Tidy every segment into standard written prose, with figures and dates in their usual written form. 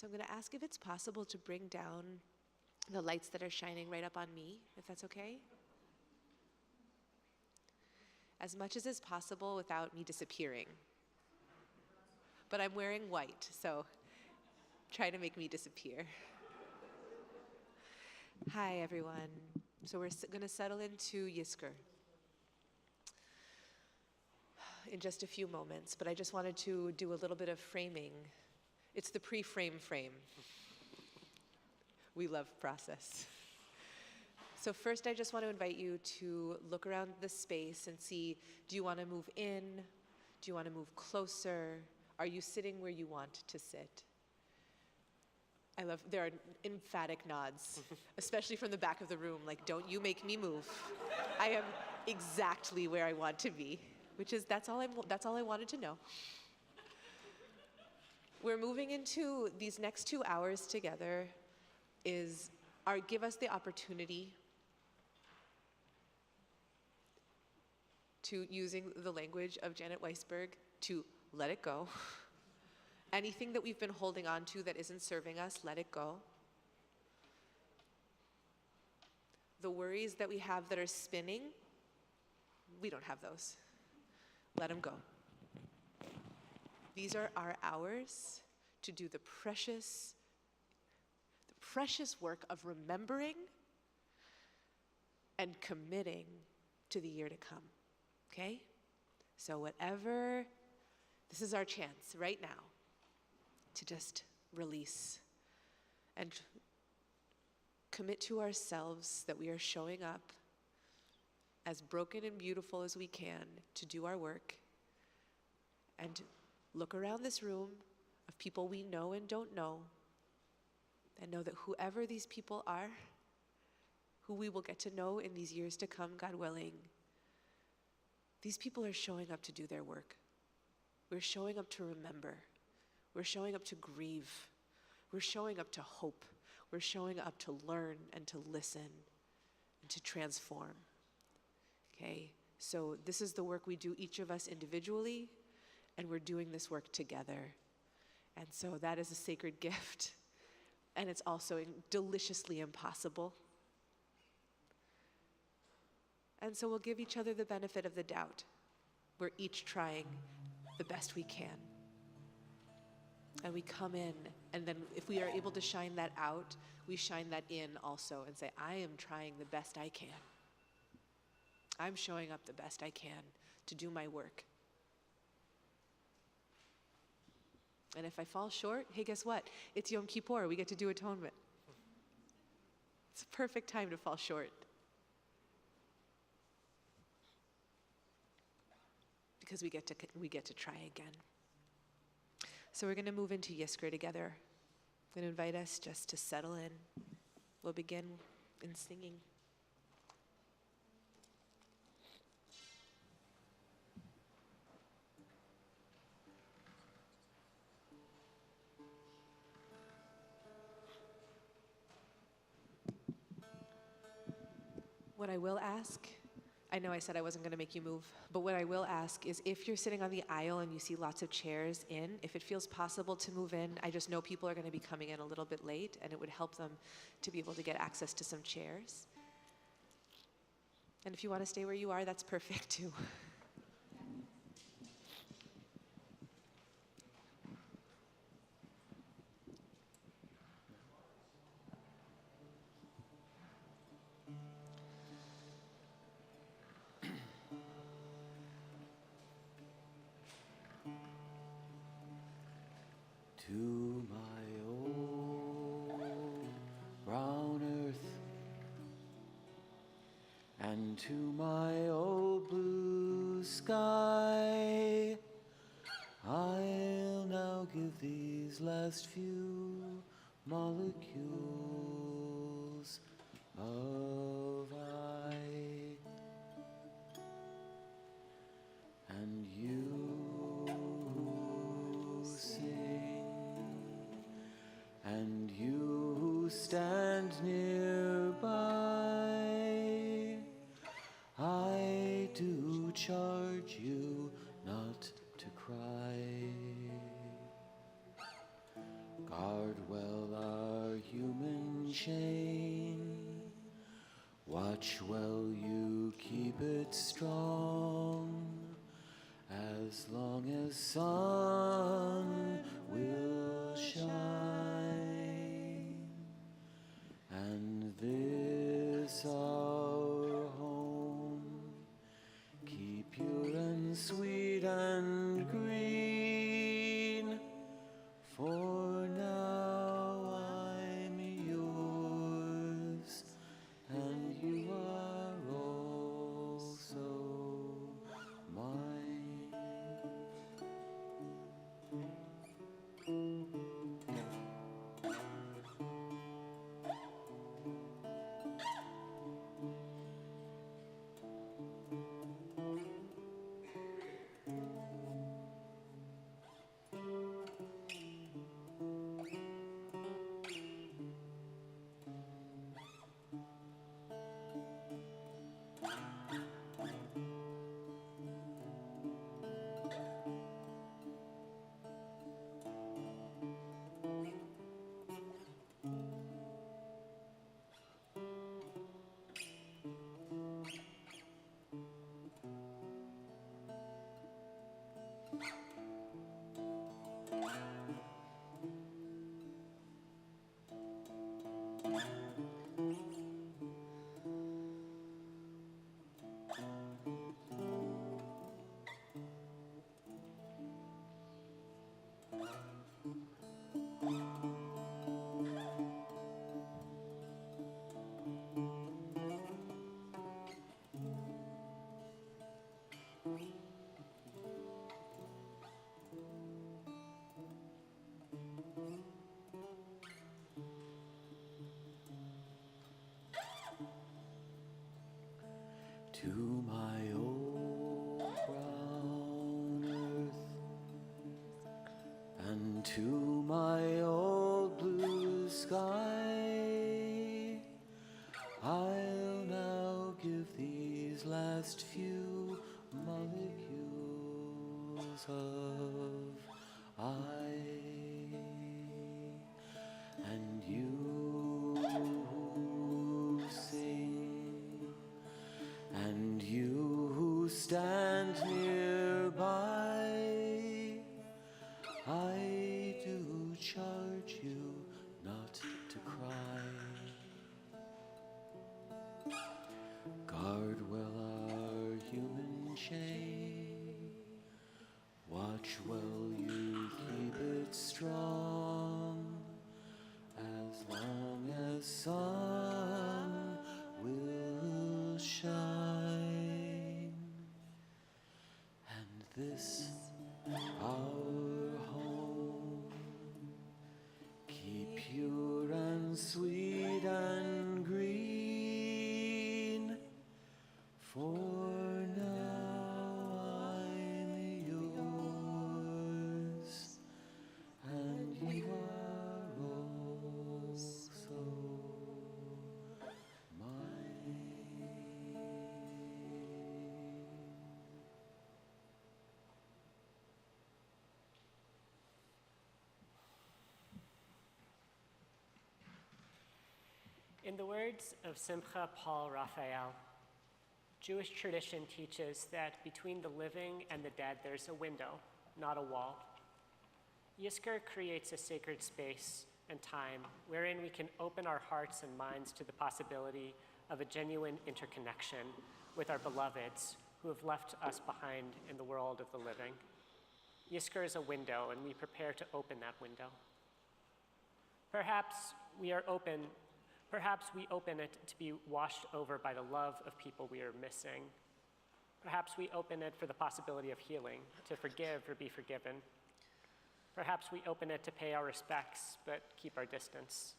So I'm going to ask if it's possible to bring down the lights that are shining right up on me, if that's okay. As much as is possible without me disappearing. But I'm wearing white, so try to make me disappear. Hi, everyone. So we're going to settle into Yizkor in just a few moments, but I just wanted to do a little bit of framing. It's the pre-frame frame. We love process. So first, I just want to invite you to look around the space and see, do you want to move in? Do you want to move closer? Are you sitting where you want to sit? There are emphatic nods, especially from the back of the room, like, don't you make me move. I am exactly where I want to be, that's all I wanted to know. We're moving into these next 2 hours together give us the opportunity to, using the language of Janet Weisberg, to let it go. Anything that we've been holding on to that isn't serving us, let it go. The worries that we have that are spinning, we don't have those. Let them go. These are our hours to do the precious work of remembering and committing to the year to come, okay? So this is our chance right now to just release and commit to ourselves that we are showing up as broken and beautiful as we can to do our work, and look around this room of people we know and don't know, and know that whoever these people are, who we will get to know in these years to come, God willing, these people are showing up to do their work. We're showing up to remember. We're showing up to grieve. We're showing up to hope. We're showing up to learn and to listen and to transform. Okay, so this is the work we do, each of us individually, and we're doing this work together. And so that is a sacred gift, and it's also deliciously impossible. And so we'll give each other the benefit of the doubt. We're each trying the best we can. And we come in, and then if we are able to shine that out, we shine that in also and say, I am trying the best I can. I'm showing up the best I can to do my work. And if I fall short, hey, guess what? It's Yom Kippur. We get to do atonement. It's a perfect time to fall short. Because we get to try again. So we're going to move into Yizkor together. I'm going to invite us just to settle in. We'll begin in singing. What I will ask, I know I said I wasn't going to make you move, but what I will ask is if you're sitting on the aisle and you see lots of chairs in, if it feels possible to move in, I just know people are going to be coming in a little bit late, and it would help them to be able to get access to some chairs. And if you want to stay where you are, that's perfect too. To my old brown earth and to my old blue sky, I'll now give these last few molecules of I. And you sing, and you who stand nearby, I do charge you not to cry. Guard well our human chain. Watch well you keep it strong. As long as sun will shine. And this our home, keep pure and sweet and green. For now I'm yours, and you are also mine. To my old brown earth and to my old blue sky, I'll now give these last few molecules of I. And you who sing, and you who stand nearby, I do charge you not to cry. Guard well our human chain. Watch well you keep it strong. As long as sun will shine. And this our home, keep pure and sweet and green. For now I'm yours, and you are also mine. In the words of Simcha Paul Raphael, Jewish tradition teaches that between the living and the dead there's a window, not a wall. Yizkor creates a sacred space and time wherein we can open our hearts and minds to the possibility of a genuine interconnection with our beloveds who have left us behind in the world of the living. Yizkor is a window, and we prepare to open that window. Perhaps we open it to be washed over by the love of people we are missing. Perhaps we open it for the possibility of healing, to forgive or be forgiven. Perhaps we open it to pay our respects, but keep our distance.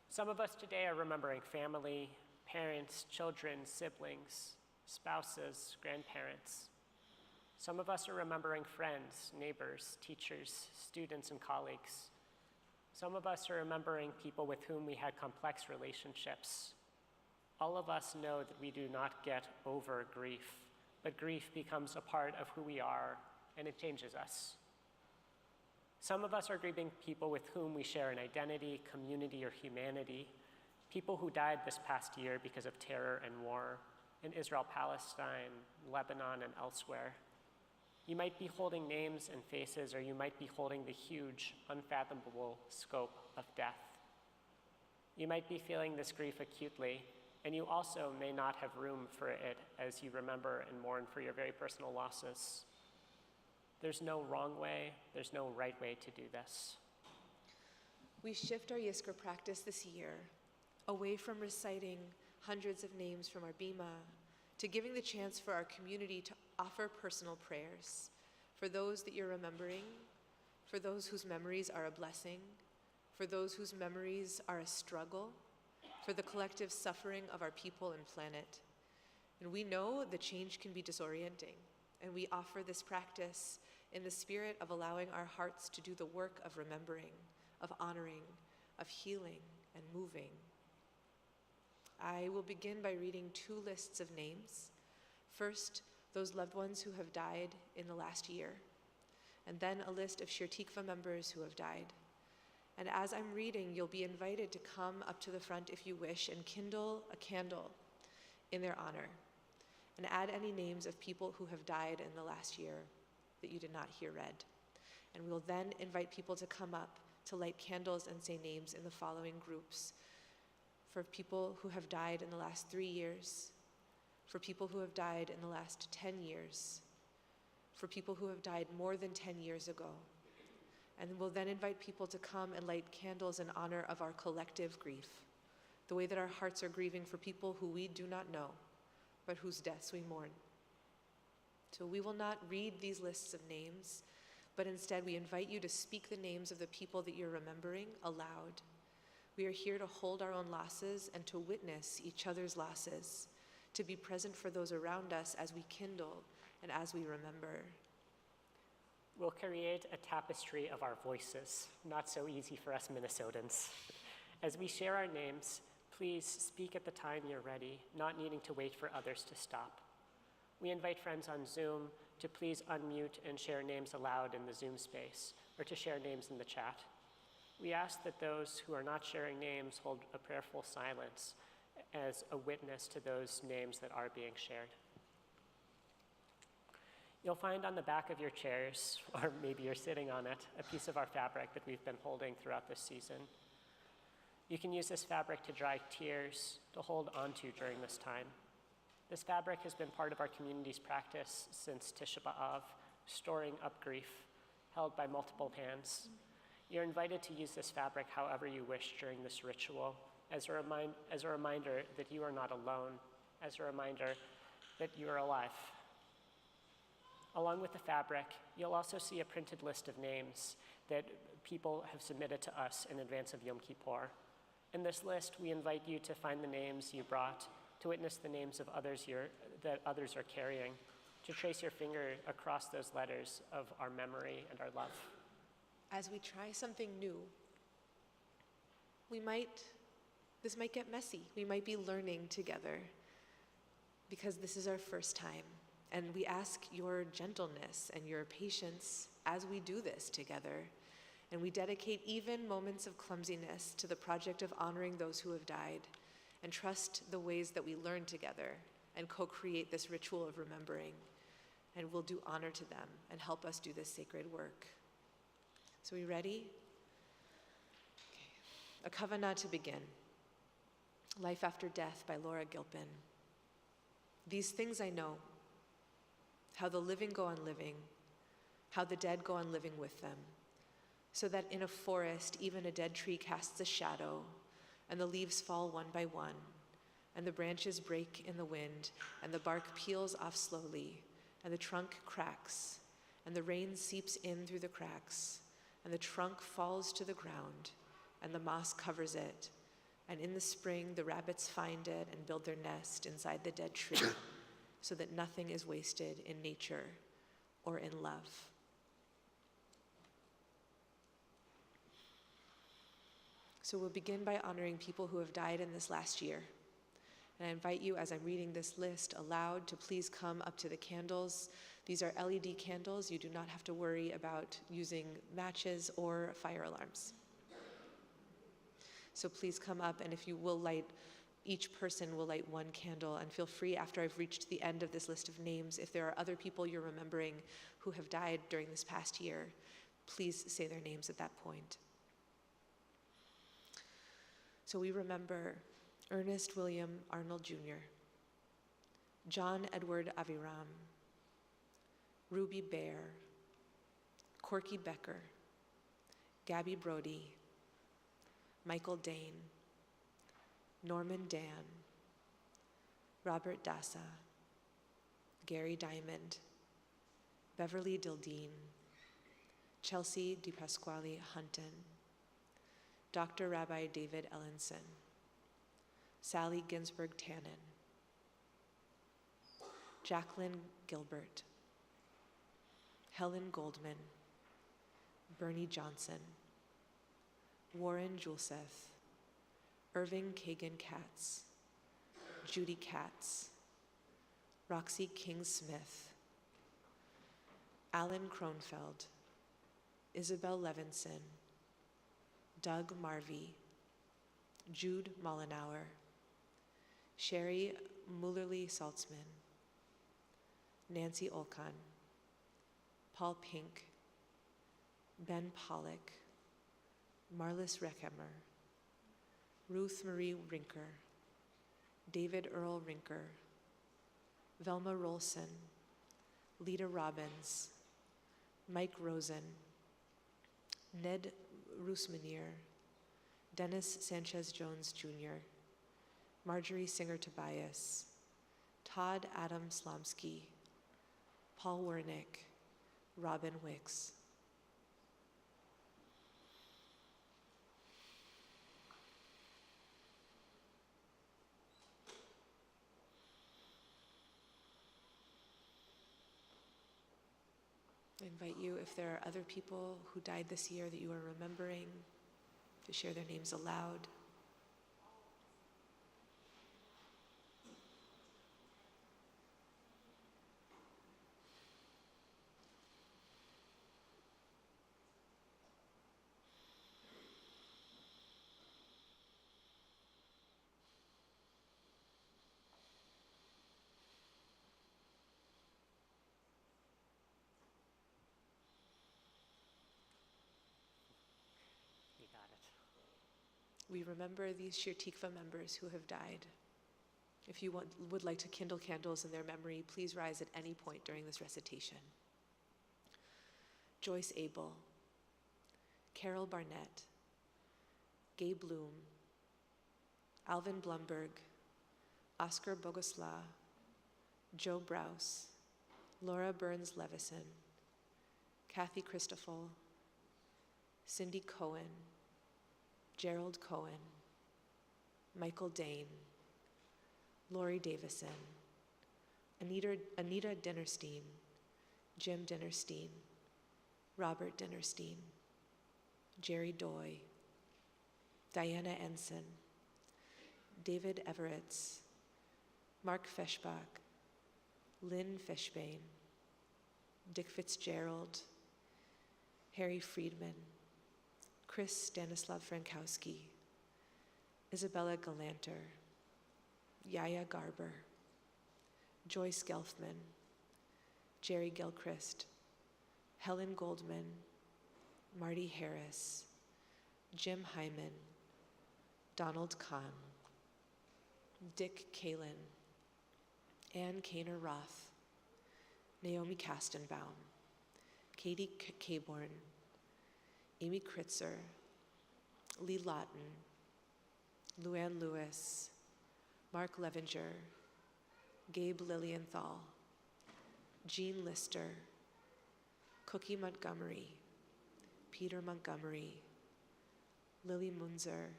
Some of us today are remembering family, parents, children, siblings, spouses, grandparents. Some of us are remembering friends, neighbors, teachers, students, and colleagues. Some of us are remembering people with whom we had complex relationships. All of us know that we do not get over grief, but grief becomes a part of who we are, and it changes us. Some of us are grieving people with whom we share an identity, community, or humanity, people who died this past year because of terror and war in Israel, Palestine, Lebanon, and elsewhere. You might be holding names and faces, or you might be holding the huge, unfathomable scope of death. You might be feeling this grief acutely, and you also may not have room for it as you remember and mourn for your very personal losses. There's no wrong way, there's no right way to do this. We shift our Yizkor practice this year away from reciting hundreds of names from our bima to giving the chance for our community to offer personal prayers for those that you're remembering, for those whose memories are a blessing, for those whose memories are a struggle, for the collective suffering of our people and planet. And we know the change can be disorienting, and we offer this practice in the spirit of allowing our hearts to do the work of remembering, of honoring, of healing and moving. I will begin by reading 2 lists of names. First, those loved ones who have died in the last year, and then a list of Shir Tikvah members who have died. And as I'm reading, you'll be invited to come up to the front if you wish and kindle a candle in their honor, and add any names of people who have died in the last year that you did not hear read. And we'll then invite people to come up to light candles and say names in the following groups: for people who have died in the last 3 years, for people who have died in the last 10 years, for people who have died more than 10 years ago. And we'll then invite people to come and light candles in honor of our collective grief, the way that our hearts are grieving for people who we do not know, but whose deaths we mourn. So we will not read these lists of names, but instead we invite you to speak the names of the people that you're remembering aloud. We are here to hold our own losses and to witness each other's losses, to be present for those around us as we kindle and as we remember. We'll create a tapestry of our voices, not so easy for us Minnesotans. As we share our names, please speak at the time you're ready, not needing to wait for others to stop. We invite friends on Zoom to please unmute and share names aloud in the Zoom space, or to share names in the chat. We ask that those who are not sharing names hold a prayerful silence as a witness to those names that are being shared. You'll find on the back of your chairs, or maybe you're sitting on it, a piece of our fabric that we've been holding throughout this season. You can use this fabric to dry tears, to hold onto during this time. This fabric has been part of our community's practice since Tisha B'Av, storing up grief, held by multiple hands. You're invited to use this fabric however you wish during this ritual, as a reminder that you are not alone, as a reminder that you are alive. Along with the fabric, you'll also see a printed list of names that people have submitted to us in advance of Yom Kippur. In this list, we invite you to find the names you brought, to witness the names of others that others are carrying, to trace your finger across those letters of our memory and our love. As we try something new, this might get messy. We might be learning together because this is our first time. And we ask your gentleness and your patience as we do this together. And we dedicate even moments of clumsiness to the project of honoring those who have died, and trust the ways that we learn together and co-create this ritual of remembering. And we'll do honor to them and help us do this sacred work. So we ready? Okay. A Kavanah to begin. Life After Death by Laura Gilpin. These things I know, how the living go on living, how the dead go on living with them, so that in a forest even a dead tree casts a shadow, and the leaves fall one by one, and the branches break in the wind, and the bark peels off slowly, and the trunk cracks, and the rain seeps in through the cracks, and the trunk falls to the ground, and the moss covers it, and in the spring the rabbits find it and build their nest inside the dead tree, so that nothing is wasted in nature or in love. So we'll begin by honoring people who have died in this last year. And I invite you, as I'm reading this list aloud, to please come up to the candles These are LED candles. You do not have to worry about using matches or fire alarms. So please come up, and if you will light, each person will light one candle, and feel free after I've reached the end of this list of names, if there are other people you're remembering who have died during this past year, please say their names at that point. So we remember Ernest William Arnold Jr., John Edward Aviram, Ruby Bear, Corky Becker, Gabby Brody, Michael Dane, Norman Dan, Robert Dassa, Gary Diamond, Beverly Dildeen, Chelsea DiPasquale Hunton, Dr. Rabbi David Ellenson, Sally Ginsberg Tannen, Jacqueline Gilbert, Helen Goldman, Bernie Johnson, Warren Julseth, Irving Kagan Katz, Judy Katz, Roxy King-Smith, Alan Kronfeld, Isabel Levinson, Doug Marvey, Jude Mollenauer, Sherry Mullerly-Saltzman, Nancy Olkan, Paul Pink, Ben Pollock, Marlis Reckheimer, Ruth Marie Rinker, David Earl Rinker, Velma Rolson, Lita Robbins, Mike Rosen, Ned Rusmanier, Dennis Sanchez-Jones Jr., Marjorie Singer-Tobias, Todd Adam Slomsky, Paul Wernick, Robin Wicks. I invite you, if there are other people who died this year that you are remembering, to share their names aloud. You got it. We remember these Shir Tikvah members who have died. If you would like to kindle candles in their memory, please rise at any point during this recitation. Joyce Abel, Carol Barnett, Gay Bloom, Alvin Blumberg, Oscar Bogosla, Joe Browse, Laura Burns Levison, Kathy Christoffel, Cindy Cohen, Gerald Cohen, Michael Dane, Lori Davison, Anita Dinnerstein, Jim Dinnerstein, Robert Dinnerstein, Jerry Doy, Diana Ensign, David Everetts, Mark Feshbach, Lynn Fishbane, Dick Fitzgerald, Harry Friedman, Chris Stanislav Frankowski, Isabella Galanter, Yaya Garber, Joyce Gelfman, Jerry Gilchrist, Helen Goldman, Marty Harris, Jim Hyman, Donald Kahn, Dick Kalin, Ann Kaner Roth, Naomi Kastenbaum, Katie Caborn, Amy Kritzer, Lee Lawton, Luann Lewis, Mark Levinger, Gabe Lilienthal, Jean Lister, Cookie Montgomery, Peter Montgomery, Lily Munzer,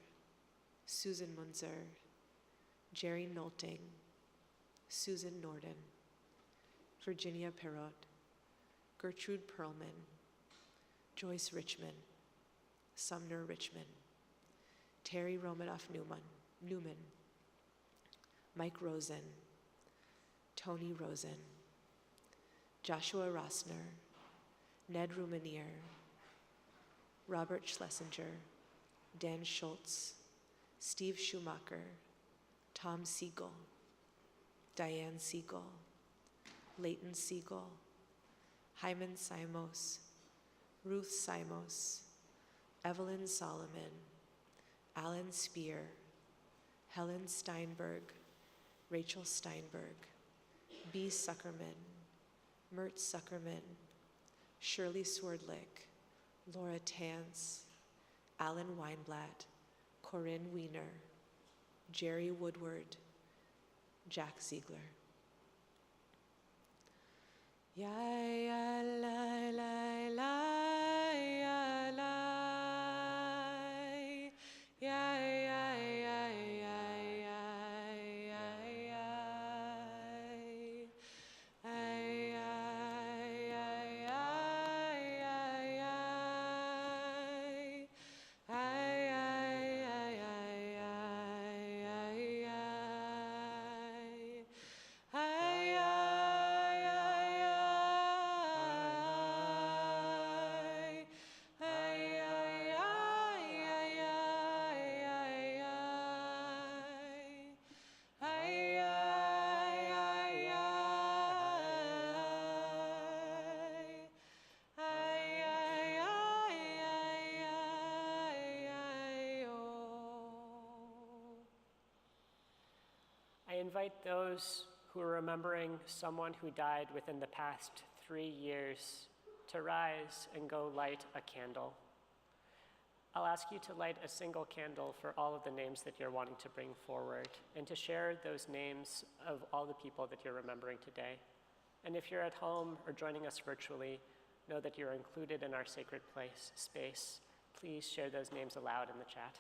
Susan Munzer, Jerry Nolting, Susan Norden, Virginia Perrott, Gertrude Perlman, Joyce Richmond, Sumner Richmond, Terry Romanoff Newman, Mike Rosen, Tony Rosen, Joshua Rossner, Ned Rumanier, Robert Schlesinger, Dan Schultz, Steve Schumacher, Tom Siegel, Diane Siegel, Leighton Siegel, Hyman Simos, Ruth Simos, Evelyn Solomon, Alan Spear, Helen Steinberg, Rachel Steinberg, B. Suckerman, Mert Suckerman, Shirley Swerdlick, Laura Tance, Alan Weinblatt, Corinne Wiener, Jerry Woodward, Jack Ziegler. Ya ya la la la ya la ya ya ya ya ya ya ya ay ay ay ay ay ay I invite those who are remembering someone who died within the past 3 years to rise and go light a candle. I'll ask you to light a single candle for all of the names that you're wanting to bring forward and to share those names of all the people that you're remembering today. And if you're at home or joining us virtually, know that you're included in our sacred place space. Please share those names aloud in the chat.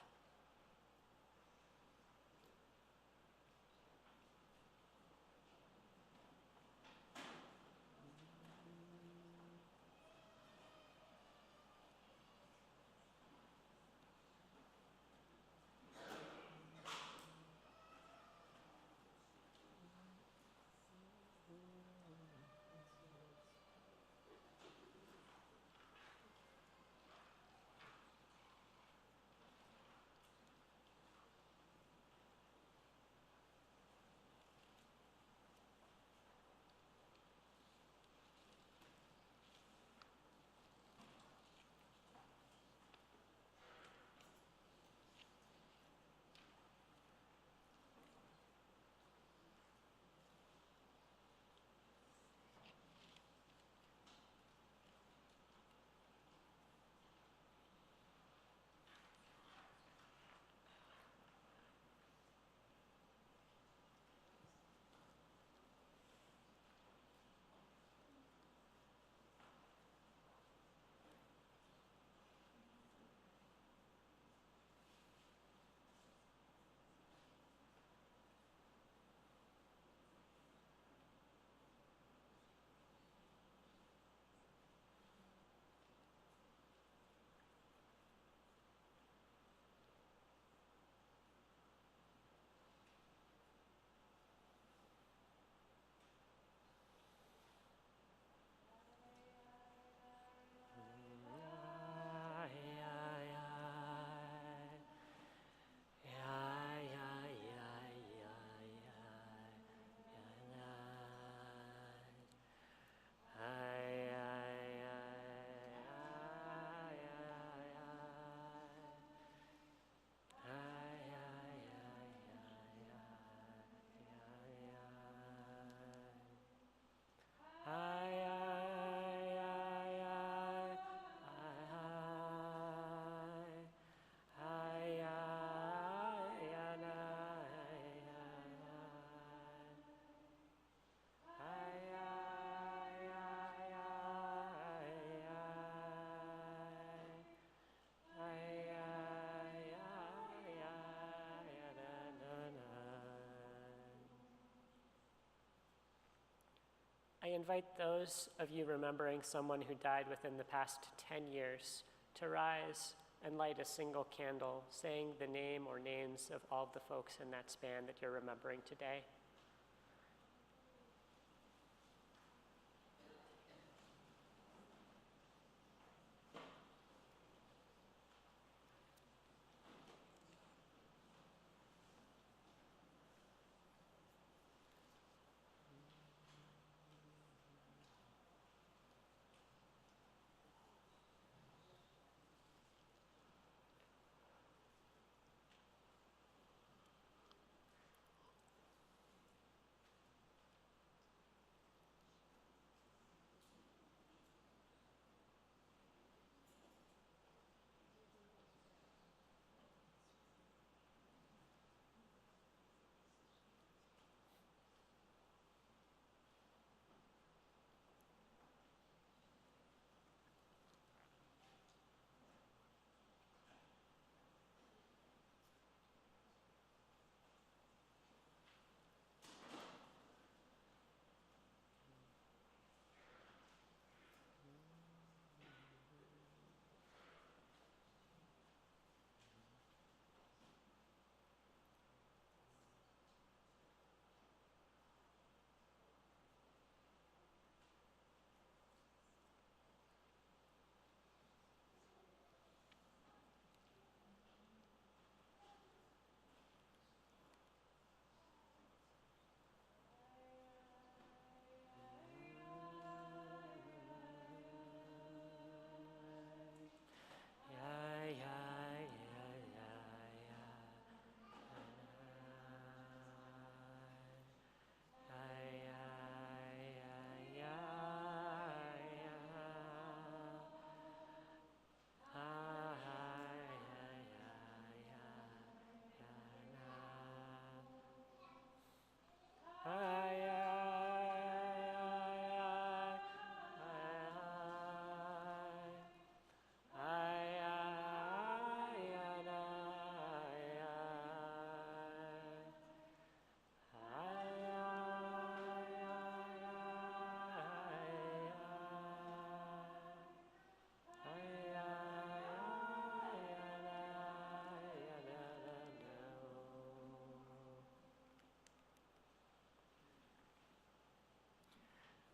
I invite those of you remembering someone who died within the past 10 years to rise and light a single candle, saying the name or names of all the folks in that span that you're remembering today.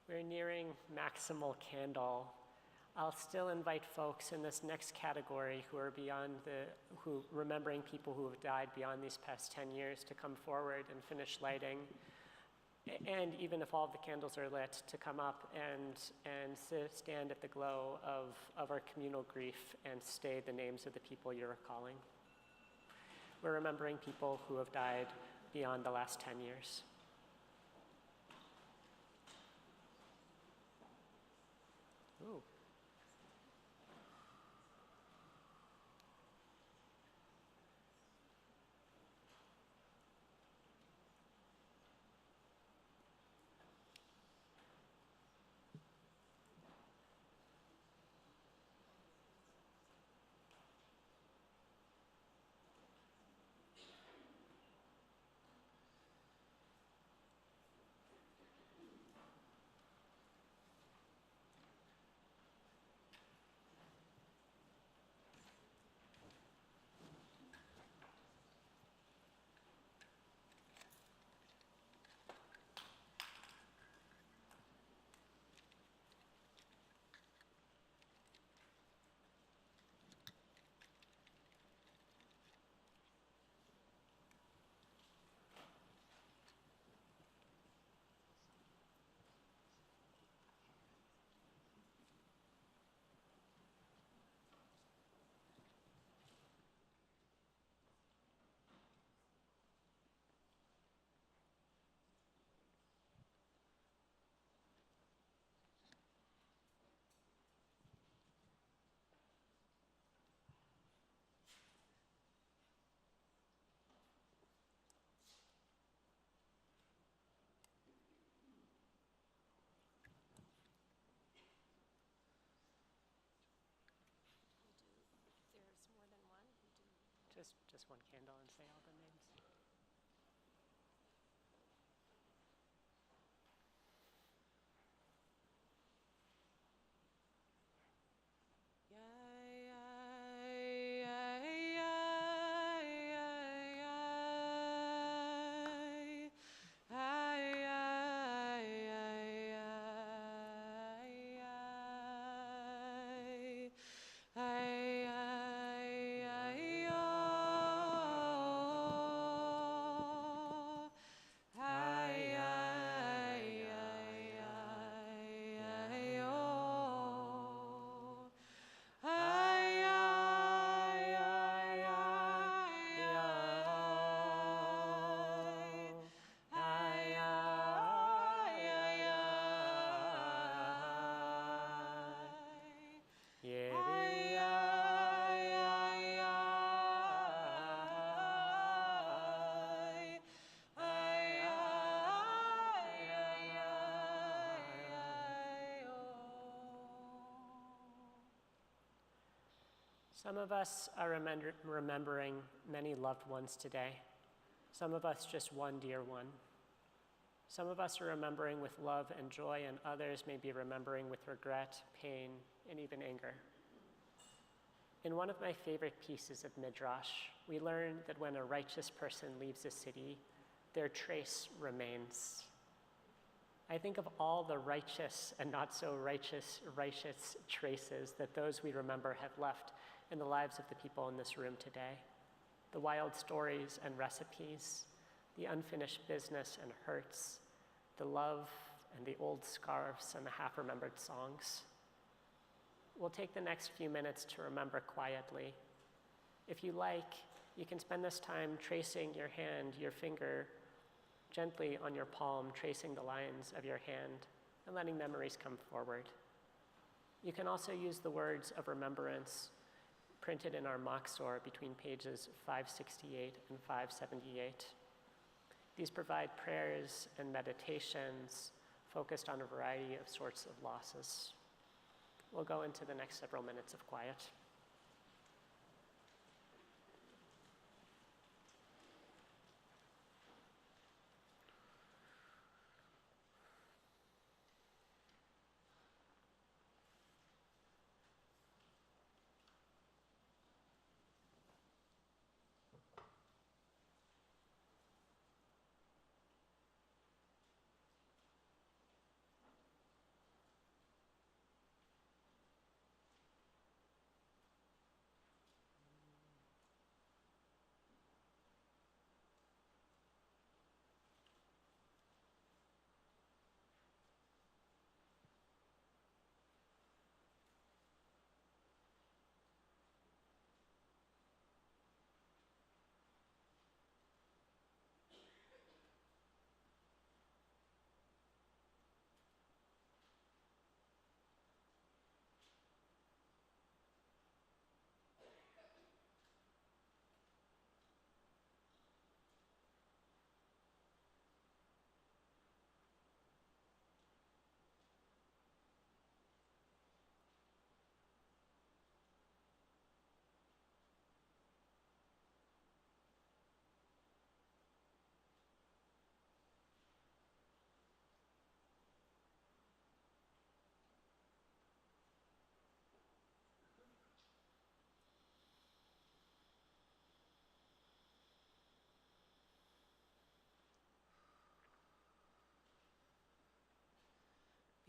We're nearing maximal candle. I'll still invite folks in this next category who are remembering people who have died beyond these past 10 years to come forward and finish lighting. And even if all of the candles are lit, to come up and stand at the glow of our communal grief and say the names of the people you're recalling. We're remembering people who have died beyond the last 10 years. Ooh. Just one candle and say all the names. Some of us are remembering many loved ones today. Some of us just one dear one. Some of us are remembering with love and joy, and others may be remembering with regret, pain, and even anger. In one of my favorite pieces of Midrash, we learn that when a righteous person leaves a city, their trace remains. I think of all the righteous and not so righteous traces that those we remember have left in the lives of the people in this room today. The wild stories and recipes, the unfinished business and hurts, the love and the old scarves and the half-remembered songs. We'll take the next few minutes to remember quietly. If you like, you can spend this time tracing your hand, your finger, gently on your palm, tracing the lines of your hand and letting memories come forward. You can also use the words of remembrance printed in our Machzor between pages 568 and 578. These provide prayers and meditations focused on a variety of sorts of losses. We'll go into the next several minutes of quiet.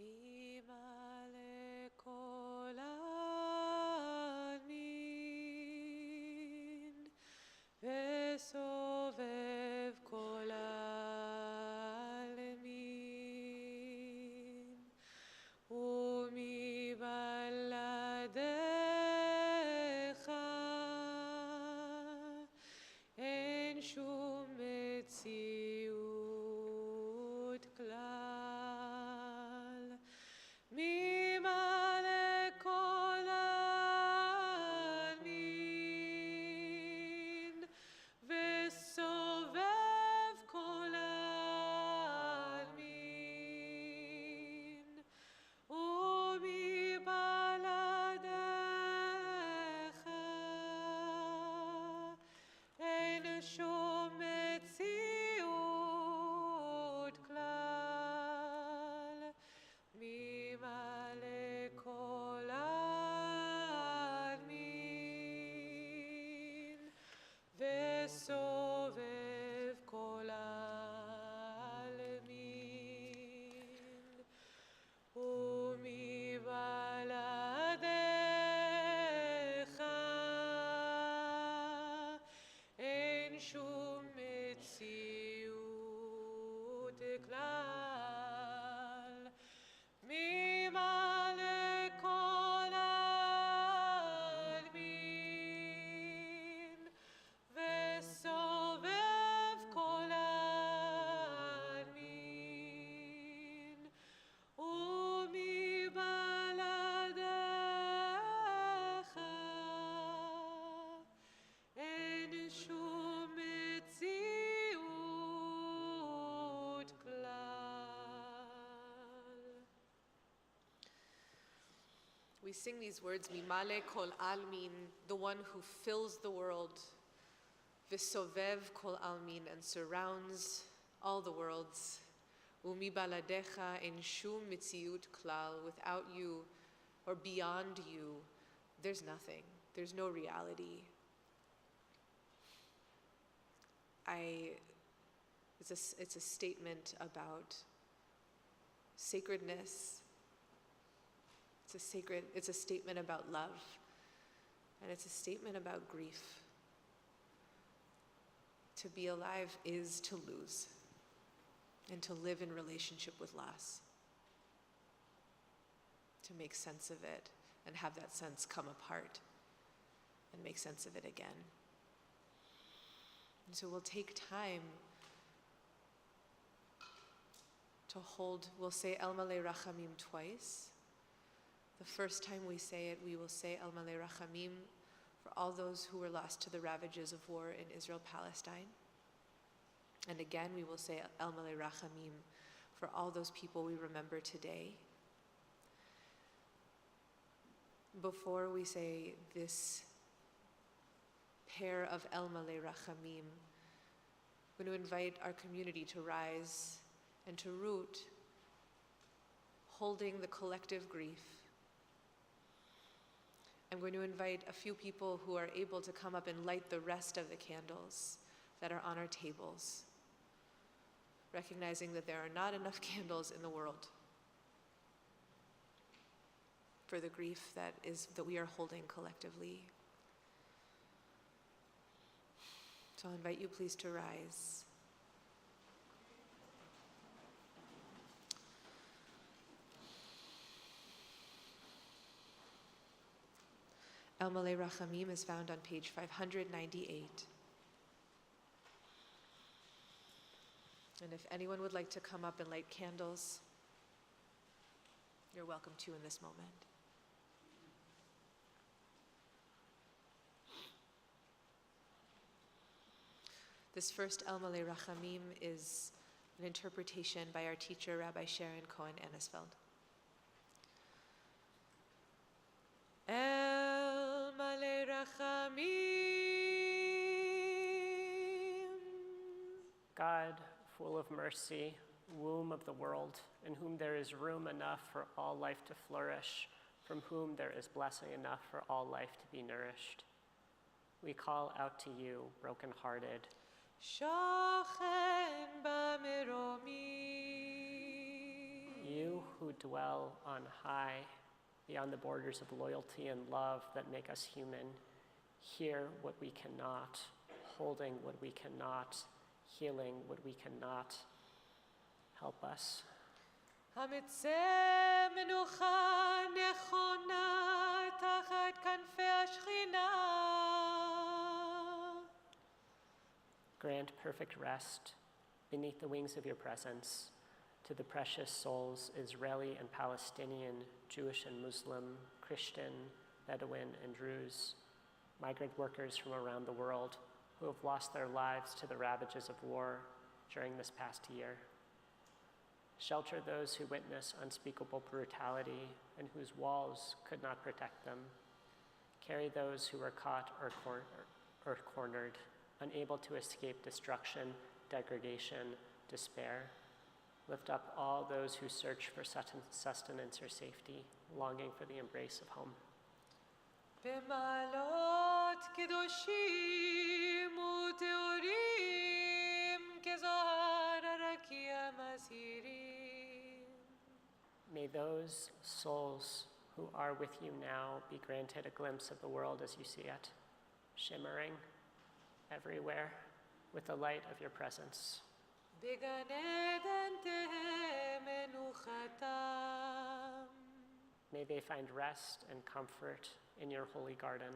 ממלא כל העלמין וסובב כל העלמין ומבלעדיך אין שום מציאות כלל ממלא כל העלמין וסובב כל העלמין ומבלעדיך אין שום מציאות כלל ממלא כל העלמין וסובב כל העלמין ומבלעדיך אין שום מציאות כלל ממלא כל העלמין וסובב כל העלמין ומבלעדיך אין שום מציאות כלל. We sing these words, Mimale kol almin, the one who fills the world, Visovev kol almin, and surrounds all the worlds, Umi baladecha en shum mitziut klal, without you or beyond you, there's nothing, there's no reality. It's a statement about sacredness. It's a statement about love, and it's a statement about grief. To be alive is to lose, and to live in relationship with loss. To make sense of it, and have that sense come apart, and make sense of it again. And so we'll take time to hold, we'll say El Malei Rachamim twice. The first time we say it, we will say El Malei Rachamim for all those who were lost to the ravages of war in Israel-Palestine. And again, we will say El Malei Rachamim for all those people we remember today. Before we say this pair of El Malei Rachamim, I'm going to invite our community to rise and to root, holding the collective grief. I'm going to invite a few people who are able to come up and light the rest of the candles that are on our tables, recognizing that there are not enough candles in the world for the grief that we are holding collectively. So I'll invite you please to rise. El Malei Rachamim is found on page 598. And if anyone would like to come up and light candles, you're welcome to in this moment. This first El Malei Rachamim is an interpretation by our teacher, Rabbi Sharon Cohen Ennisfeld. El Malei Rachamim. God, full of mercy, womb of the world, in whom there is room enough for all life to flourish, from whom there is blessing enough for all life to be nourished. We call out to you, brokenhearted. Shachen b'meromi. You who dwell on high, beyond the borders of loyalty and love that make us human, hear what we cannot, holding what we cannot, healing what we cannot. Help us. המצא מנוחה נכונה תחת כנפי השכינה. Grant perfect rest beneath the wings of your presence to the precious souls, Israeli and Palestinian, Jewish and Muslim, Christian, Bedouin, and Druze, migrant workers from around the world who have lost their lives to the ravages of war during this past year. Shelter those who witness unspeakable brutality and whose walls could not protect them. Carry those who were caught or cornered, unable to escape destruction, degradation, despair. Lift up all those who search for sustenance or safety, longing for the embrace of home. במעלות קדושים וטהורים כזוהר הרקיע מזהירים. May those souls who are with you now be granted a glimpse of the world as you see it, shimmering everywhere with the light of your presence. בגן עדן תהא מנוחתם. May they find rest and comfort in your holy garden.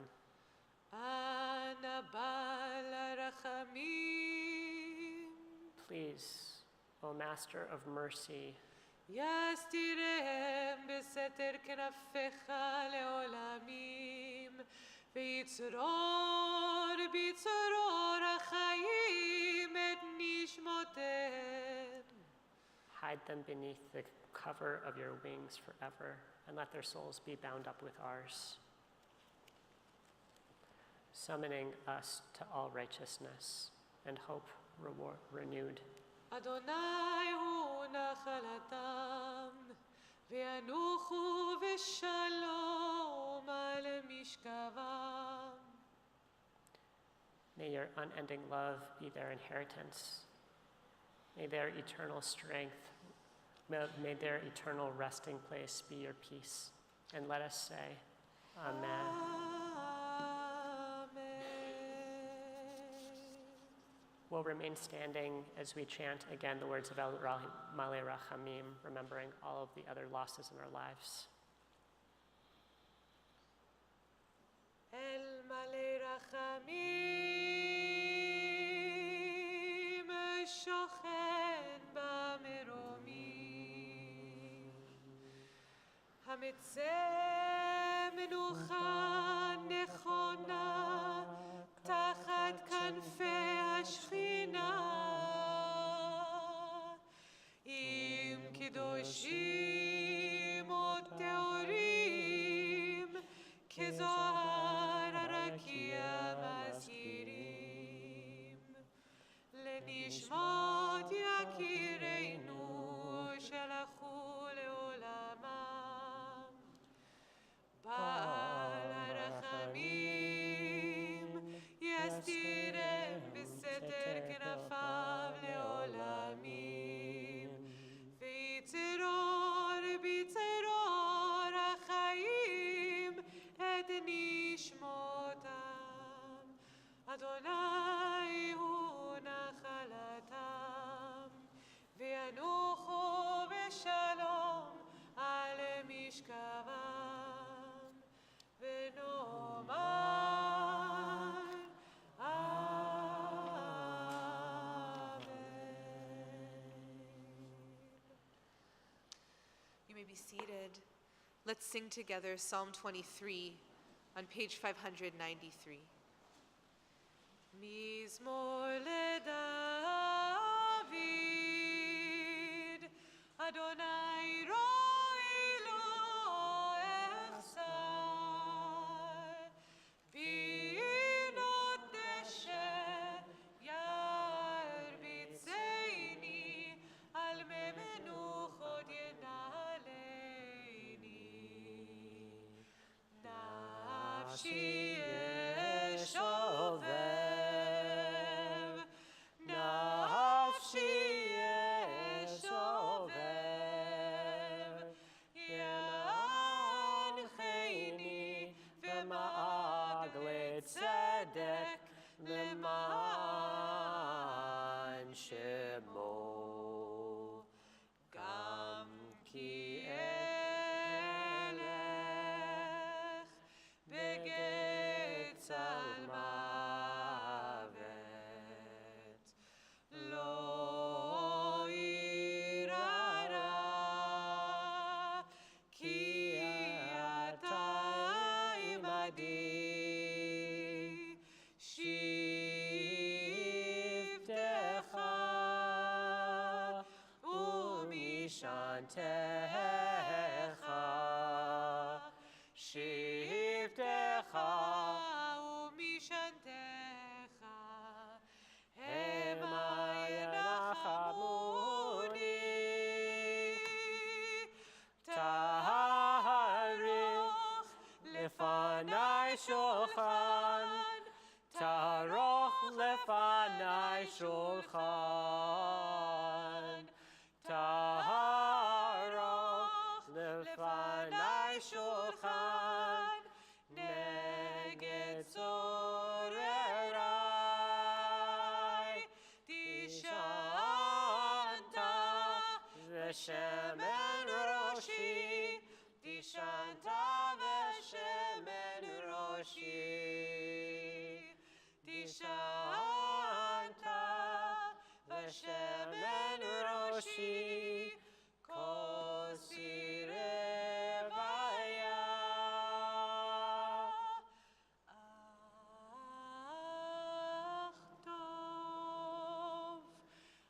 אנא בעל הרחמים. Please, O Master of mercy, יסתירם בסתר כנפיך לעולמים, ויצרור בצרור החיים את נשמותיהם. hide them beneath the cover of your wings forever, and let their souls be bound up with ours, summoning us to all righteousness and hope renewed. אדוני הוא נחלתם, וינוחו בשלום על משכבם. May your unending love be their inheritance. May their eternal strength, may their eternal resting place be your peace. And let us say, Amen. We'll remain standing as we chant again the words of El Malei Rachamim, remembering all of the other losses in our lives. El Malei Rachamim shochen במרומים, המצא מנוחה נכונה תחת כנפי השכינה, עם קדושים וטהורים כזוהר הרקיע מזהירים, לנשמות יקירינו שלחו לעולמם. בעל הרחמים יסתירם בסתר כנפיו לעולמים, ויצרור בצרור החיים את נשמותם. אדוני הוא נחלתם, וינוחו בשלום על משכבם, ונאמר You may be seated. Let's sing together Psalm 23 on page 593. Mizmor leDavid, Adonai roi lo echsar, binot desher yarbitzeini, al memenuchot yenaleini. Nafshi eshovev, nafshi eshovev, שבטך ומשענתך המה ינחמוני. תערוך לפני שולחן, תערוך לפני שולחן, תערוך לפני שולחן, נגד צורריי. תשענת ושמן ראשי, תשענת ושמן ראשי, תשענת ושמן ראשי, כוסי רוויה.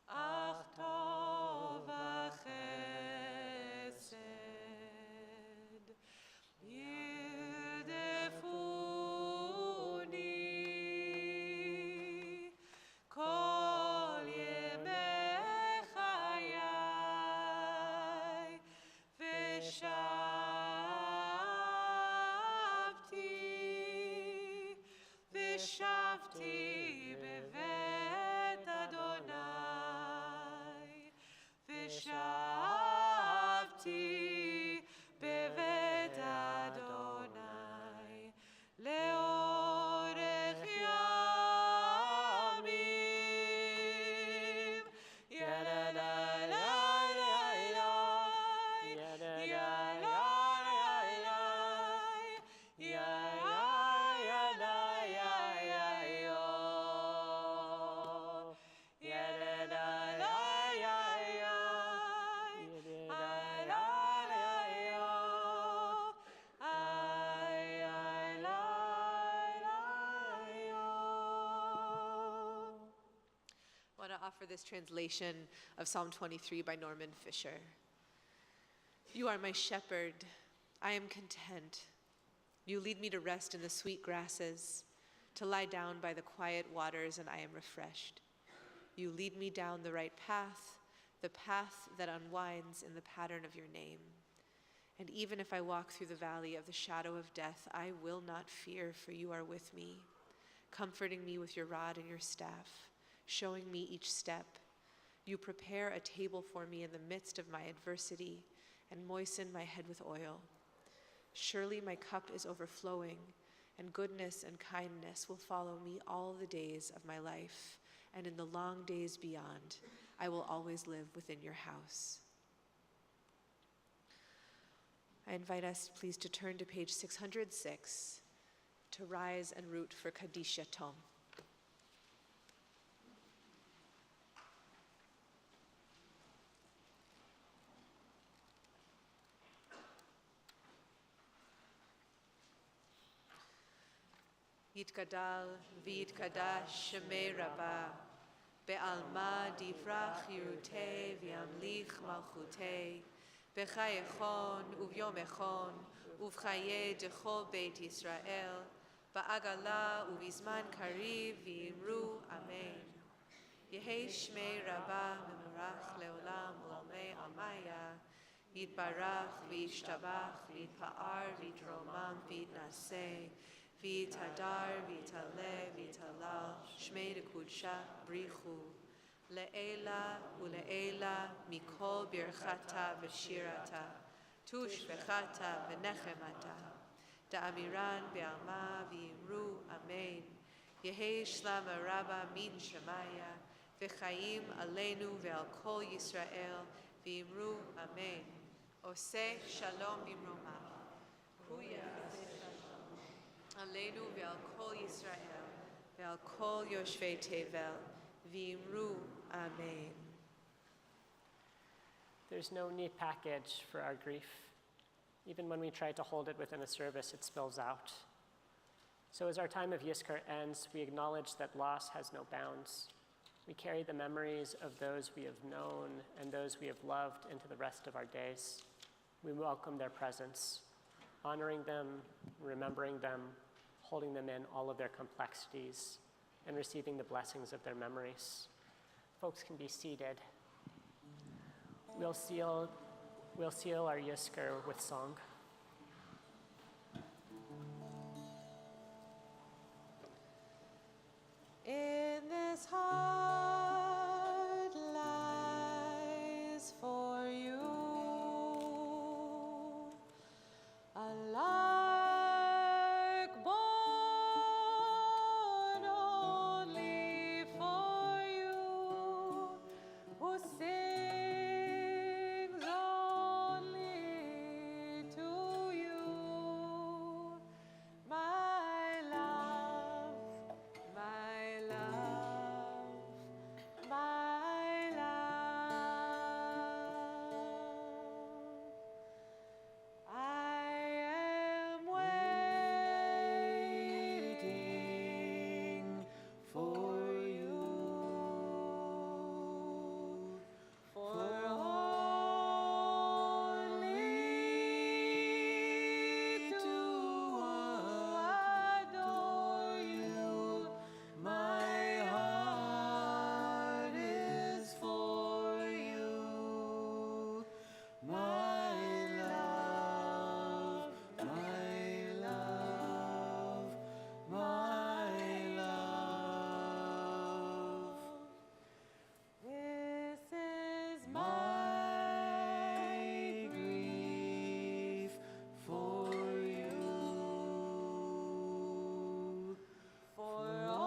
אך טוב החסד ירדפוני כל ימי חיי, ושבתי בבית אדוני, ושבתי בבית אדוני לאורך ימים. I want to offer this translation of Psalm 23 by Norman Fisher. You are my shepherd. I am content. You lead me to rest in the sweet grasses, to lie down by the quiet waters, and I am refreshed. You lead me down the right path, the path that unwinds in the pattern of your name. And even if I walk through the valley of the shadow of death, I will not fear, for you are with me, comforting me with your rod and your staff, showing me each step. You prepare a table for me in the midst of my adversity and moisten my head with oil. Surely my cup is overflowing, and goodness and kindness will follow me all the days of my life, and in the long days beyond, I will always live within your house. I invite us, please, to turn to page 606 to rise and root for Kaddish Yatom. Yitgadal v'yitkadash shemei Rabbah, be'alma divrach yirutei v'yamlich malchutei, b'chayechon uvyom echon uv'chaye dechol beit Yisrael, ba'agala uv'izman kariv v'yimru amen. Yehei shmei Rabbah memorach leolam u'lamei amaya, yitbarach v'yishtabach v'yitpa'ar v'yitromam v'yitnaseh, V'tadar, v'tale, v'talal, shmei dekudsha, brichu, le'ela ule'ela, mikol birchata v'shirata, tushbechata v'nechemata, da'amiran be'alma v'yimru, amen. Yehei shlama rabba min shemaya, v'chaim aleinu ve'al kol Yisrael, v'yimru, amen. Oseh shalom b'mroma. Aleinu ve'al kol Yisrael, ve'al kol yoshvei tevel, v'imru, amen. There's no neat package for our grief. Even when we try to hold it within a service, it spills out. So as our time of Yizkor ends, we acknowledge that loss has no bounds. We carry the memories of those we have known and those we have loved into the rest of our days. We welcome their presence, honoring them, remembering them, holding them in all of their complexities, and receiving the blessings of their memories. Folks can be seated. We'll seal our Yizkor with song. In this heart lies for you a lark born only for you, who sings only to you, my love, my love, my love. I am waiting for you, for only to adore you. My heart is for you, my love, my love, my love. This is my grief for you, for only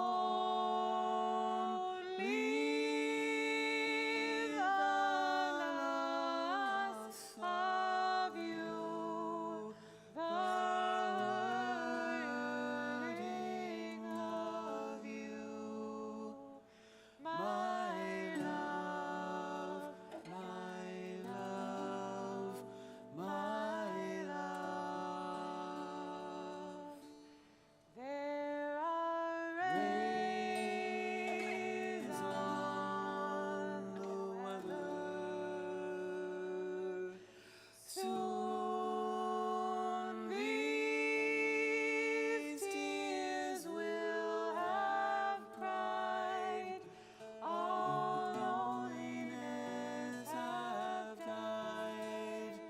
the loss of you, the hurting of you, my love, my love, my love. There are rays on the weather. Soon these tears will have cried. All loneliness have died.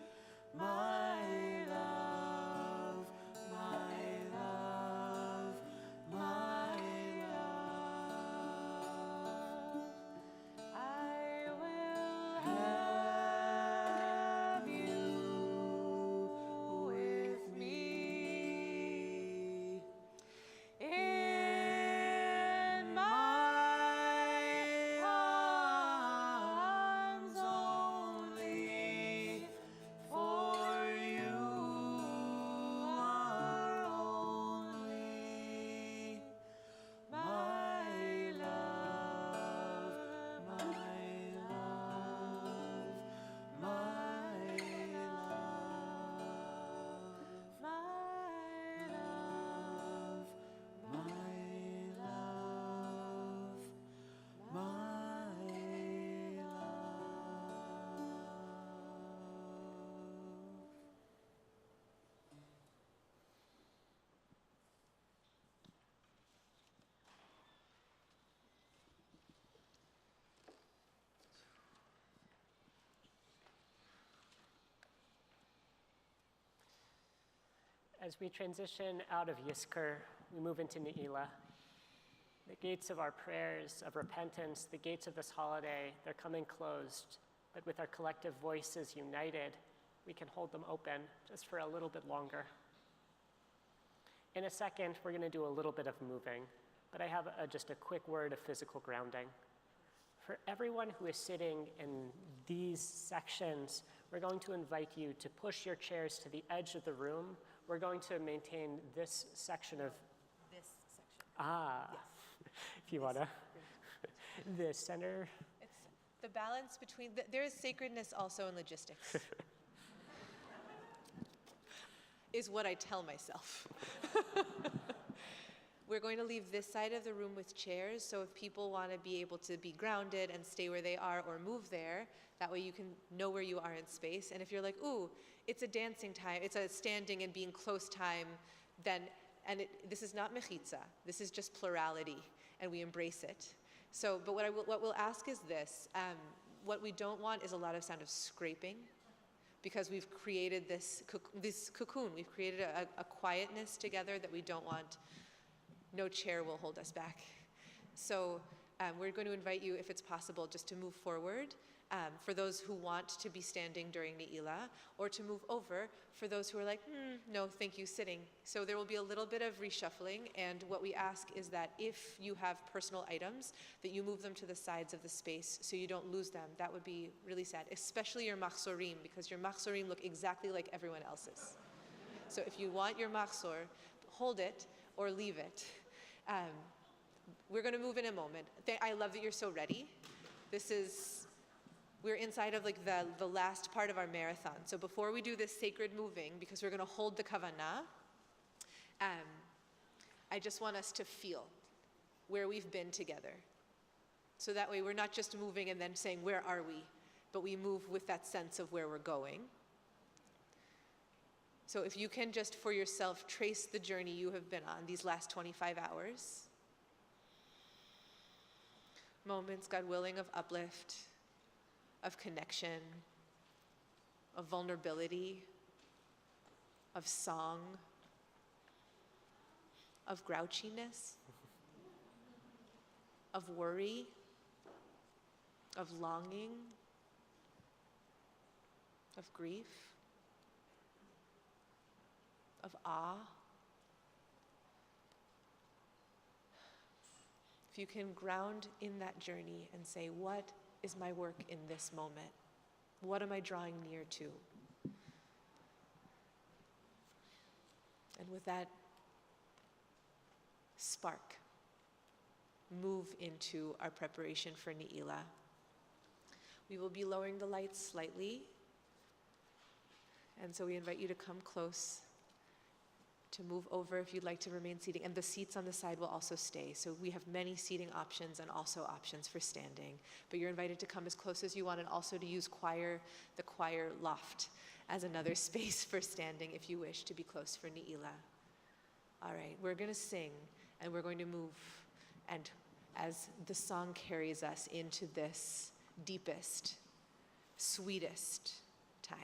My love, my love, my love. I will have you with me in my arms only, for you are only my love, my love, my love, my love, my love, my love. As we transition out of Yizkor, we move into Neilah. The gates of our prayers of repentance, the gates of this holiday, they're coming closed, but with our collective voices united, we can hold them open just for a little bit longer. In a second, we're going to do a little bit of moving, but I have just a quick word of physical grounding. For everyone who is sitting in these sections, we're going to invite you to push your chairs to the edge of the room. We're going to maintain this section of... This section. Yes. If you want to. The center. It's the balance between, there is sacredness also in logistics. is what I tell myself. We're going to leave this side of the room with chairs, so if people want to be able to be grounded and stay where they are or move there, that way you can know where you are in space. And if you're like, ooh, it's a dancing time, it's a standing and being close time, then, this is not mechitza, this is just plurality, and we embrace it. So, but what we'll ask is this, what we don't want is a lot of sound of scraping, because we've created this cocoon, we've created a quietness together that we don't want. No chair will hold us back. So we're going to invite you, if it's possible, just to move forward for those who want to be standing during Neilah, or to move over for those who are like, no, thank you, sitting. So there will be a little bit of reshuffling, and what we ask is that if you have personal items, that you move them to the sides of the space so you don't lose them. That would be really sad, especially your machzorim, because your machzorim look exactly like everyone else's. So if you want your machzor, hold it or leave it. We're going to move in a moment. I love that you're so ready. We're inside of like the last part of our marathon. So before we do this sacred moving, because we're going to hold the kavanah, I just want us to feel where we've been together. So that way we're not just moving and then saying, where are we? But we move with that sense of where we're going. So if you can just for yourself trace the journey you have been on these last 25 hours. Moments, God willing, of uplift, of connection, of vulnerability, of song, of grouchiness, of worry, of longing, of grief, of awe. If you can ground in that journey and say, what is my work in this moment? What am I drawing near to? And with that spark, move into our preparation for Neilah. We will be lowering the lights slightly, and so we invite you to come close, to move over if you'd like to remain seating, and the seats on the side will also stay. So we have many seating options and also options for standing, but you're invited to come as close as you want, and also to use the choir loft as another space for standing if you wish to be close for Neilah. All right, we're going to sing, and we're going to move, and as the song carries us into this deepest, sweetest time.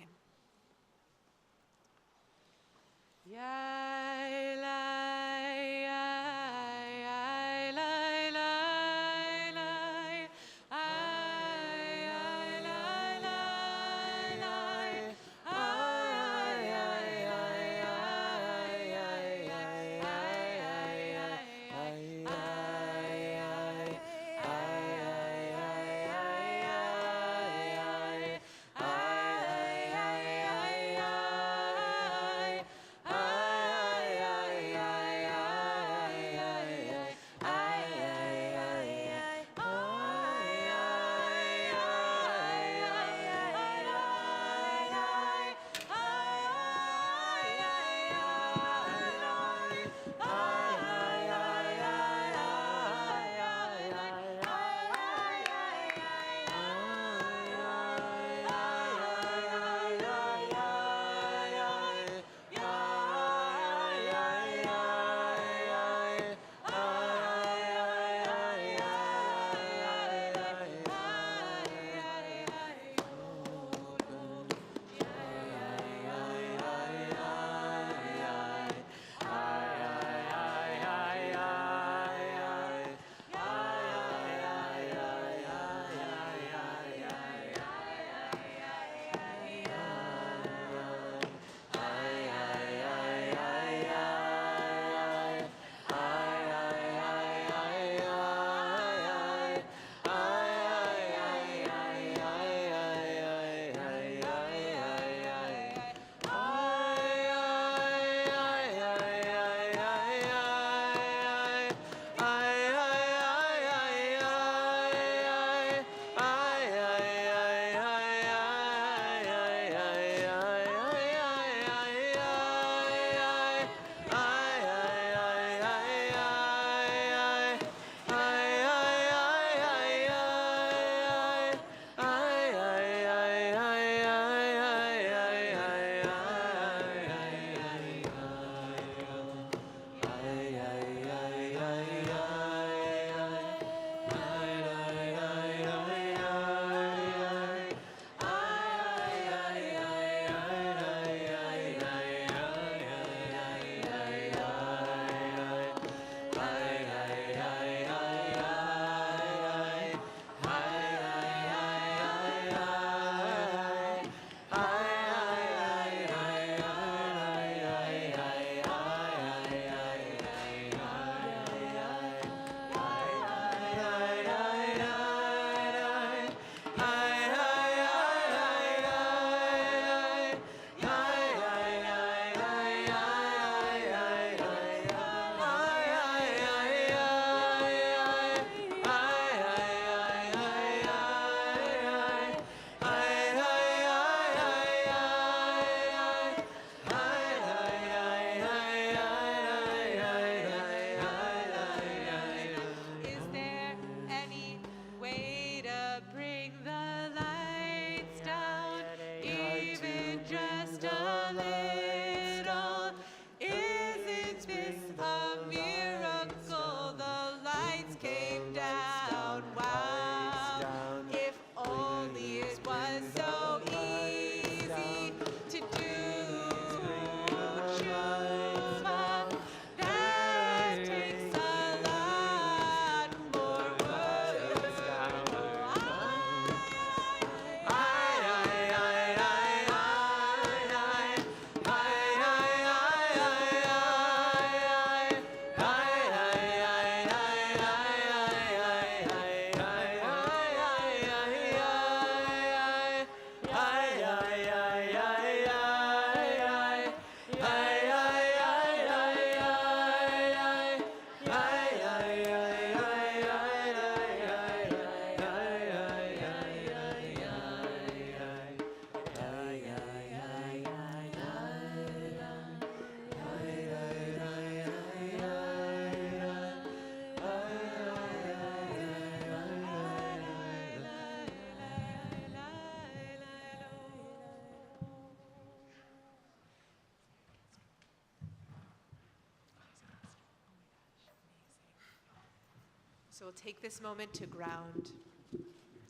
So we'll take this moment to ground.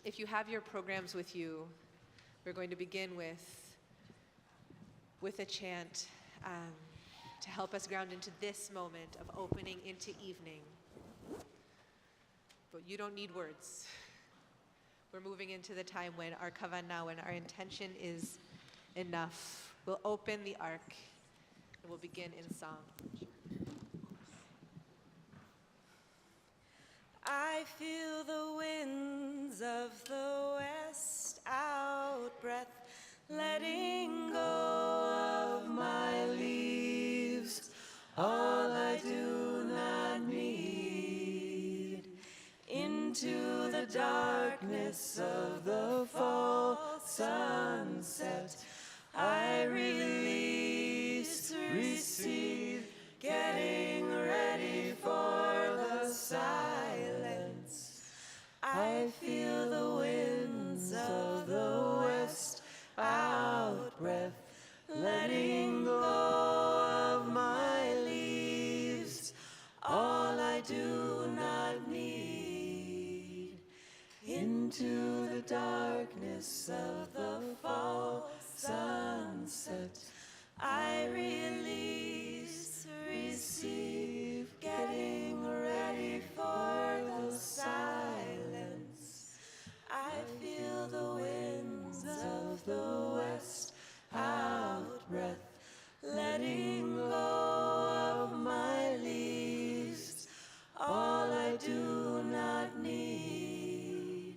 If you have your programs with you, we're going to begin with a chant to help us ground into this moment of opening into evening. But you don't need words. We're moving into the time when our kavanah, when our intention is enough. We'll open the ark and we'll begin in song. I feel the winds of the west out breath, letting go of my leaves, all I do not need. Into the darkness of the fall sunset, I release, receive, getting ready for the silence. I feel the winds of the west out breath, letting go of my leaves, all I do not need. Into the darkness of the fall sunset, I release, receive, getting ready for the silence. I feel the winds of the west out breath, letting go of my leaves, all I do not need.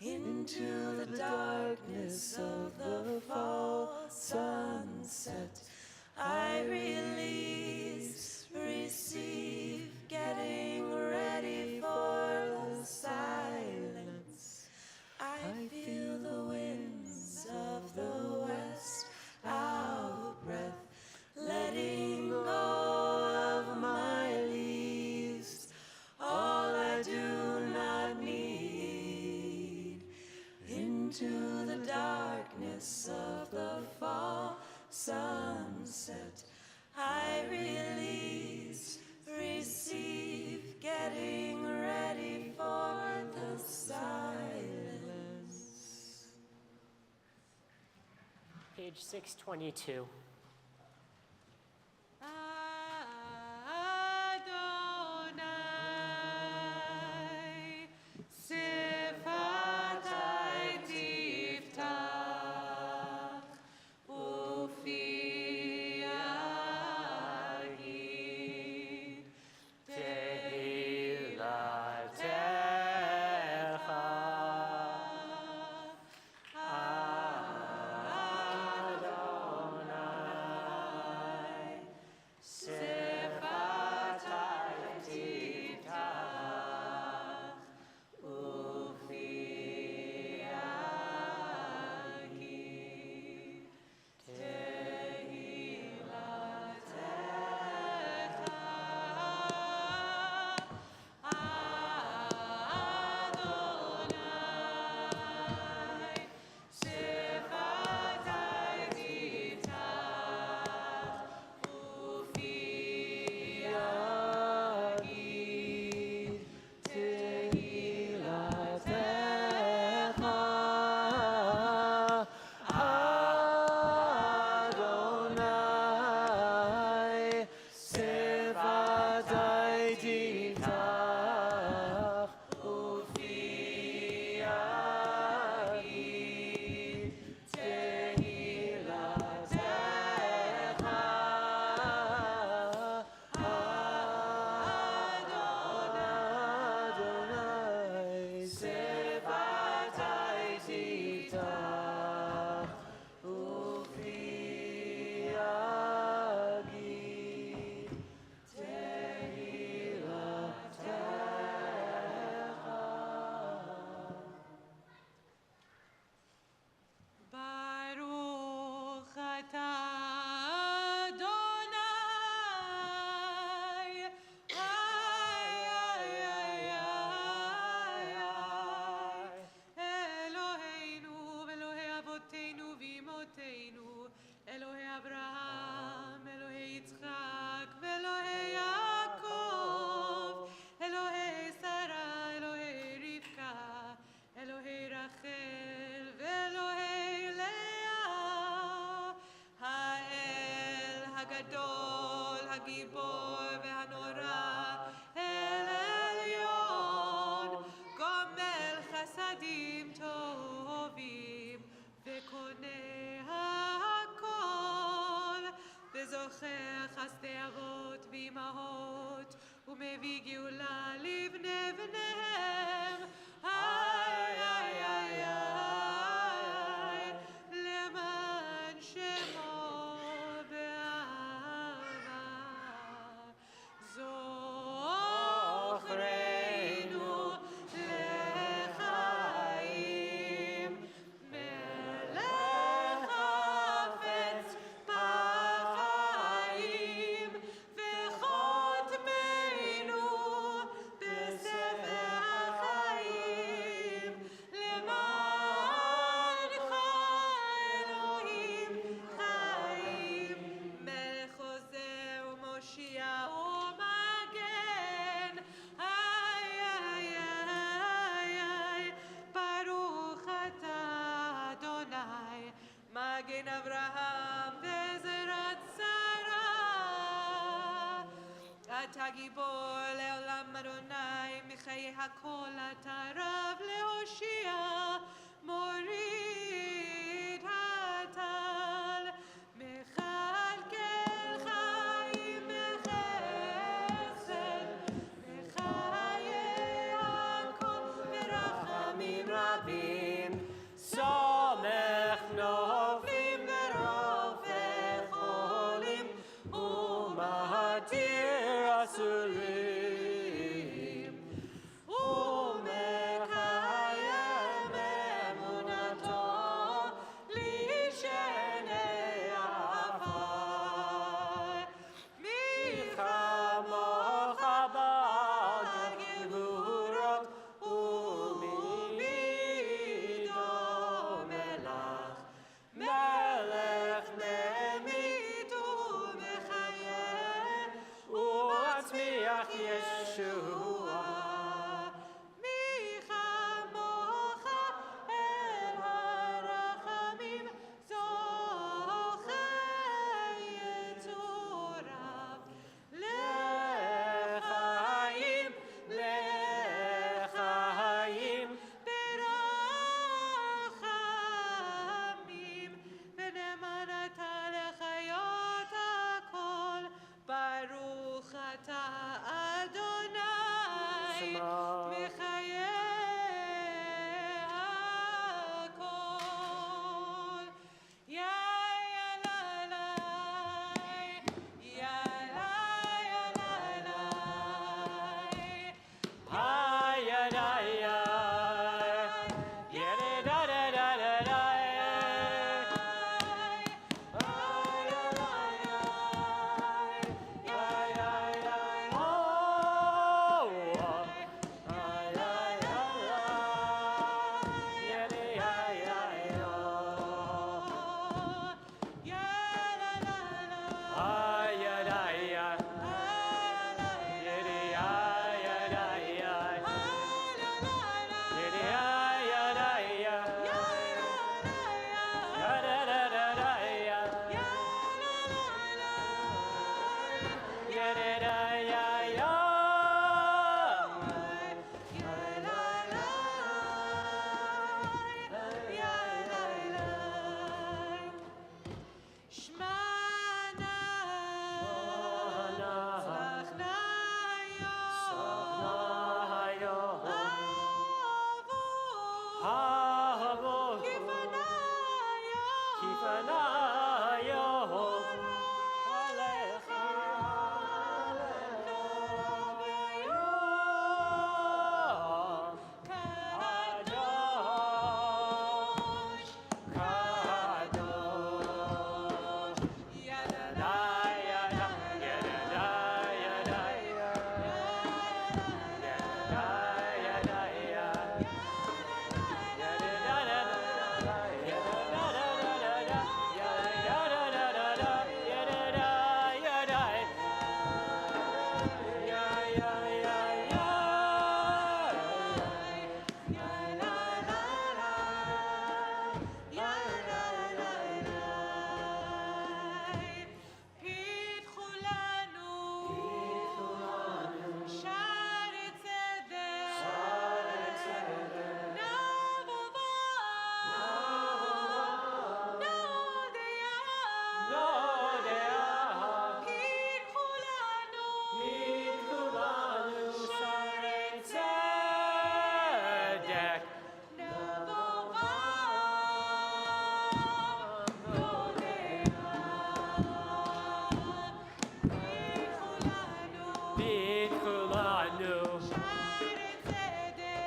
Into the darkness of the fall sunset, I release, receive, getting ready for the silence. I feel the winds of the west out breath, letting go of my leaves, all I do not need. Into the darkness of the fall sunset, I release, receive, getting ready for the silence. Page 622. Adonai, Sifatai Tiftach, Ufi Yahid, Tehilatecha Adonai הגדול, הגיבור והנורא, אל עליון, גומל חסדים טובים, וקונה הכל, וזוכר חסדי אבות ואימהות, ומביא גאולה לבני בניהם. איי, איי, איי, איי, למען שמו באהבה. זוכרנו לחיים, מלך חפץ בחיים, וחותמנו בספר החיים, למענך אלוהים חיים, מלך עוזר ומושיע ומגן. איי, איי, איי, איי, ברוך אתה אדוני, מגן אברהם וזרעת שרה. אתה גיבור לעולם אדוני, מחיי הכל אתה רב להושיע, מוריד הטל, מכלכל חיים בחסד, מחיי הכל ברחמים רבים, סומך נופלים ורופא חולים, ומתיר אסורים, ומקיים אמונתו לשני עפר. מי כמוך בגבורות, ומי דומה לך, מלך ממית ומחיה, ומצמיח ישועה. מי כמוך אל הרחמים, זוכה יצוריו לחיים, לחיים ברחמים, ונאמן אתה לחיות הכל. ברוך אתה אדוני, שמע. מחיי הכל. יא לה לה, יא לה לה, Ay, ay, ay, ay. Yedidadadadadai. Ay, ay, ay, ay. Ay, ay, ay. Oh, oh.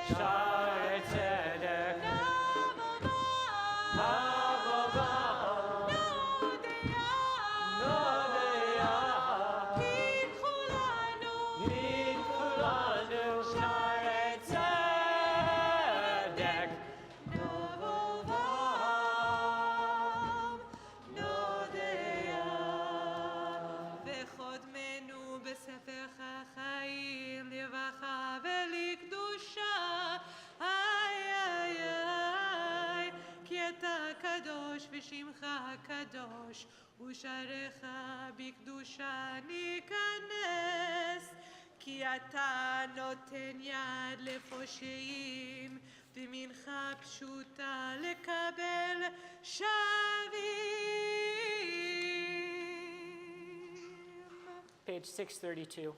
Shar Tzedek, Nodeyah, Yitkulanu, Shar Tzedek, וחותמנו בספר החיים לברכה ולקדושה. איי איי איי, כי אתה קדוש ושמך קדוש, ושעריך בקדושה ניכנס. כי אתה נותן יד לפושעים, ומנחה פשוטה לקבל שבים. Page 632.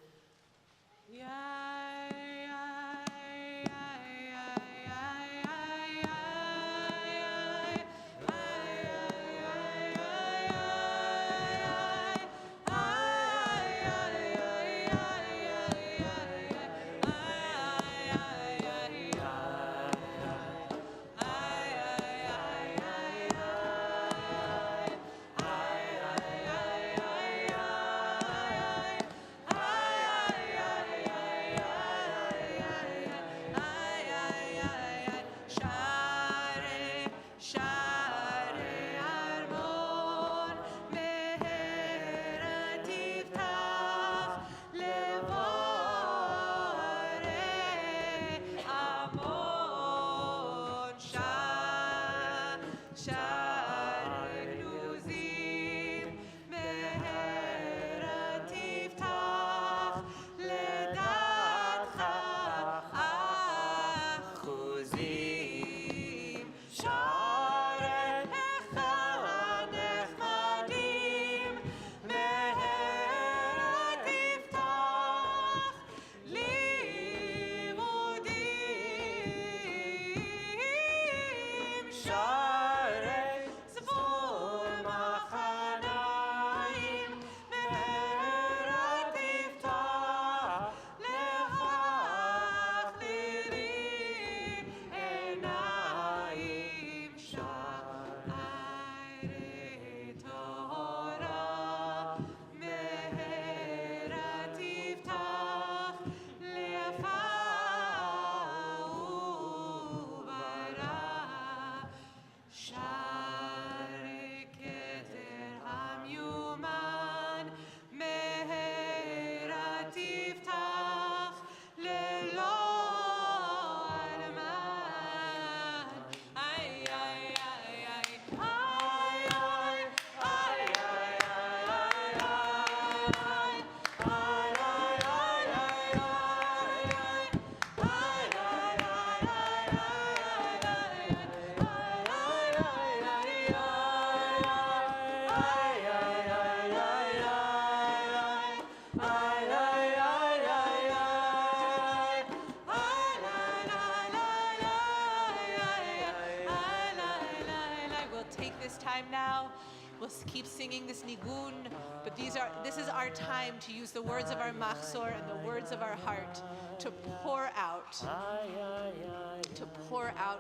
Keep singing this nigun, but this is our time to use the words of our machzor and the words of our heart to pour out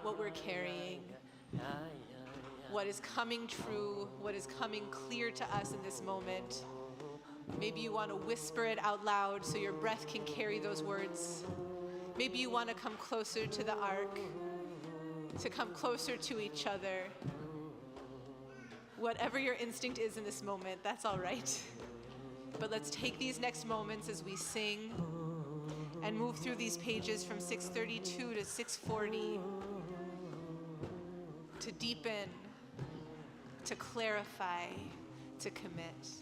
what we're carrying, what is coming true, what is coming clear to us in this moment. Maybe you want to whisper it out loud so your breath can carry those words. Maybe you want to come closer to the ark, to come closer to each other. Whatever your instinct is in this moment, that's all right. But let's take these next moments as we sing and move through these pages from 632 to 640 to deepen, to clarify, to commit.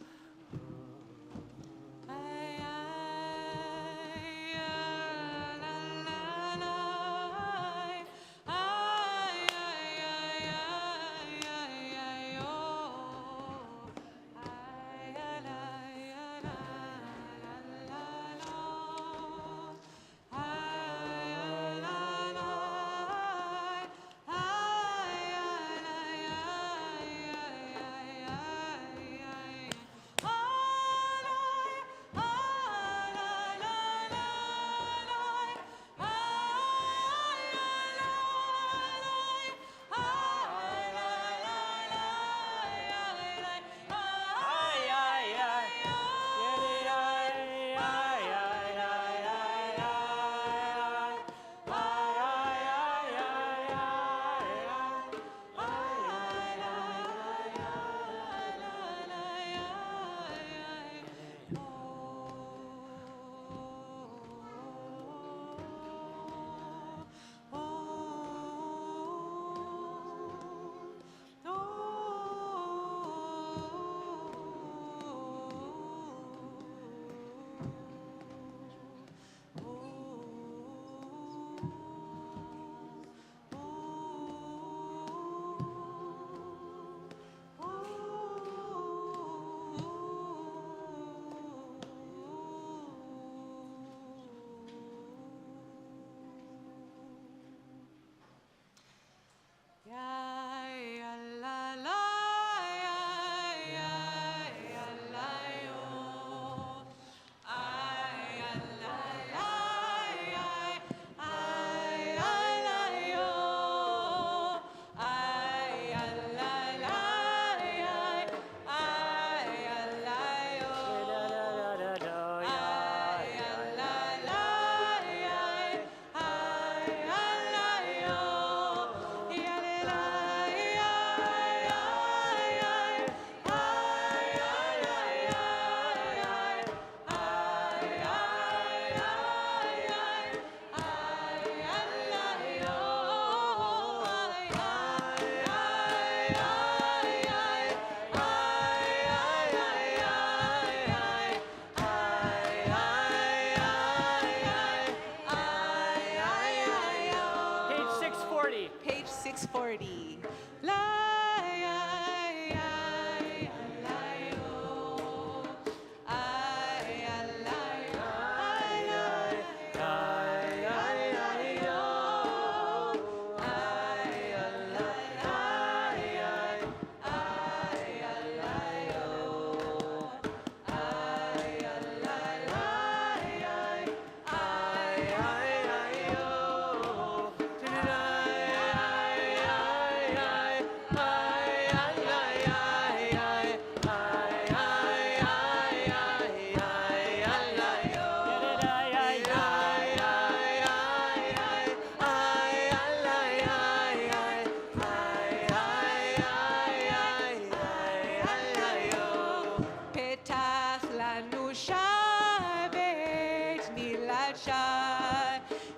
שי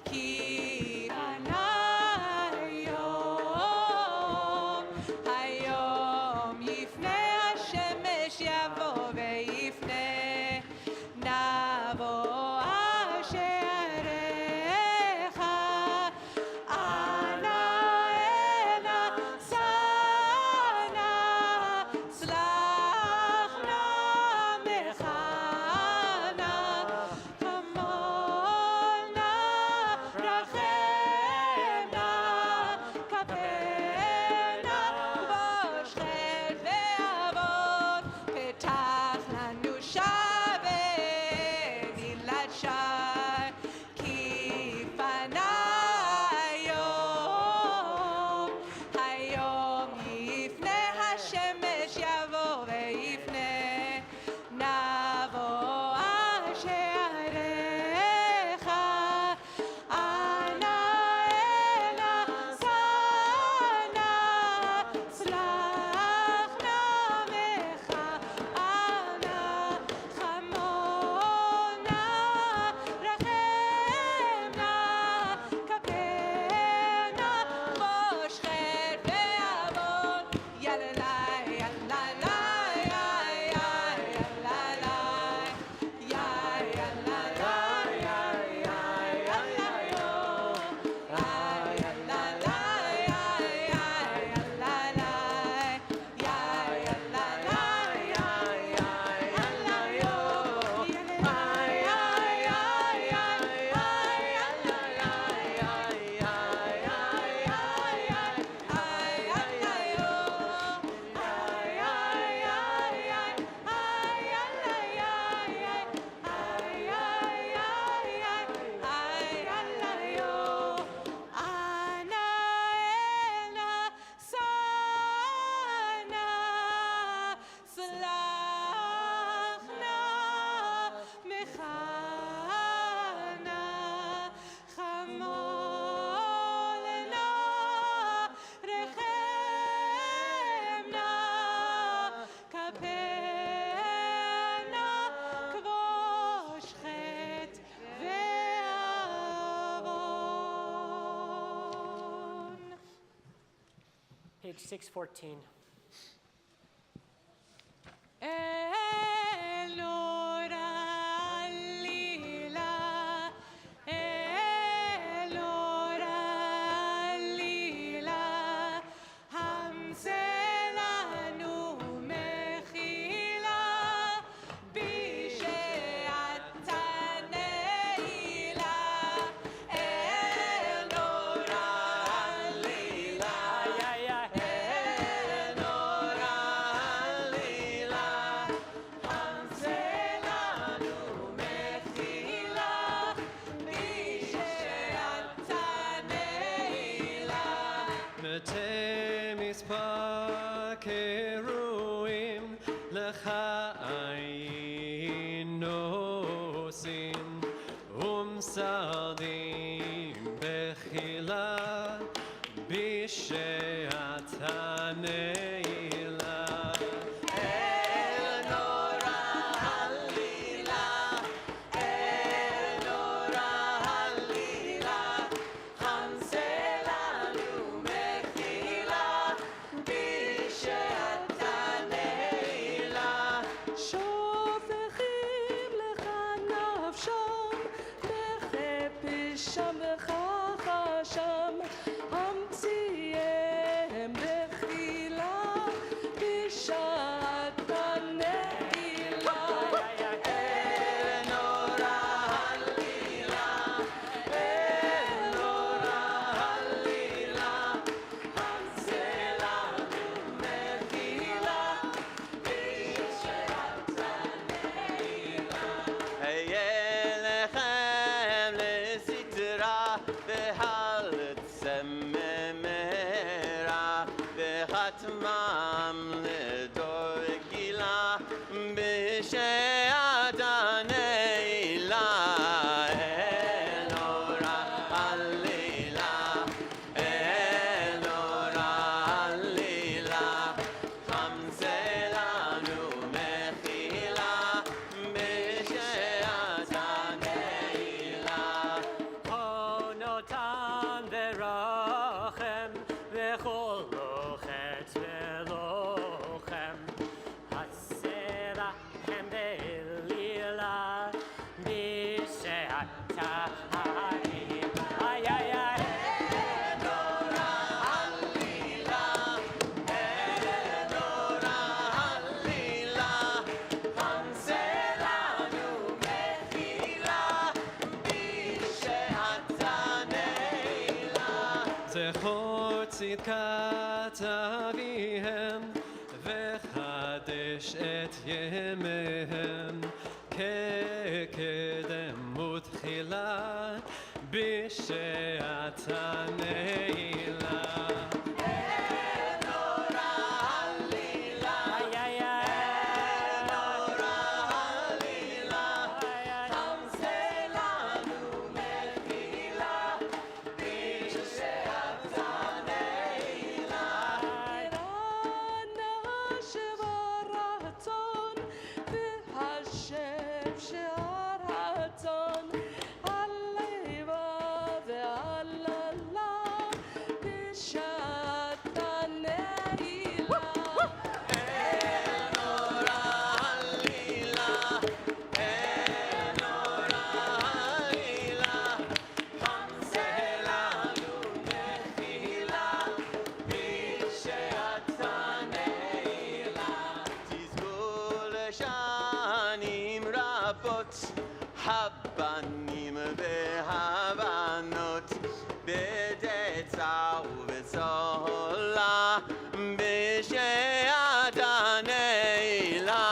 כי היום יפנה השמש יבוא ויפנה נבוא שעריך אנא הנה שנה סלח נא מחנה חמול נא רחם נא כפר נא בוש חטא ועוון פתח לנו שבי נילת שי כי פנה היום יפנה השמש יבוא ויפנה נבוא שעריך אנא הנה שנה סלח נא מחנה חמול נא רחם נא כפר נא בוש חטא ועוון יאללה יאללה Page 614. מתי מספר קרואים לך היינו עושים ומסרדים בחילה בשעת הנעילה אל נורא הלילה אל נורא הלילה חמסה לנו מחילה בשעת הנעילה שופכים לך נפשם בחפשם בחשם המציאם בחילה בשעת הנעילה אל נורא הלילה אל נורא הלילה חמסה לנו מחילה בשעת הנעילה היה לכם לסתרה זכור צדקת אביהם וחדש את ימיהם כקדם ותחילה בשעת הנעילה. הבנים והבנות בדצה ובצהלה בשעת הנעילה.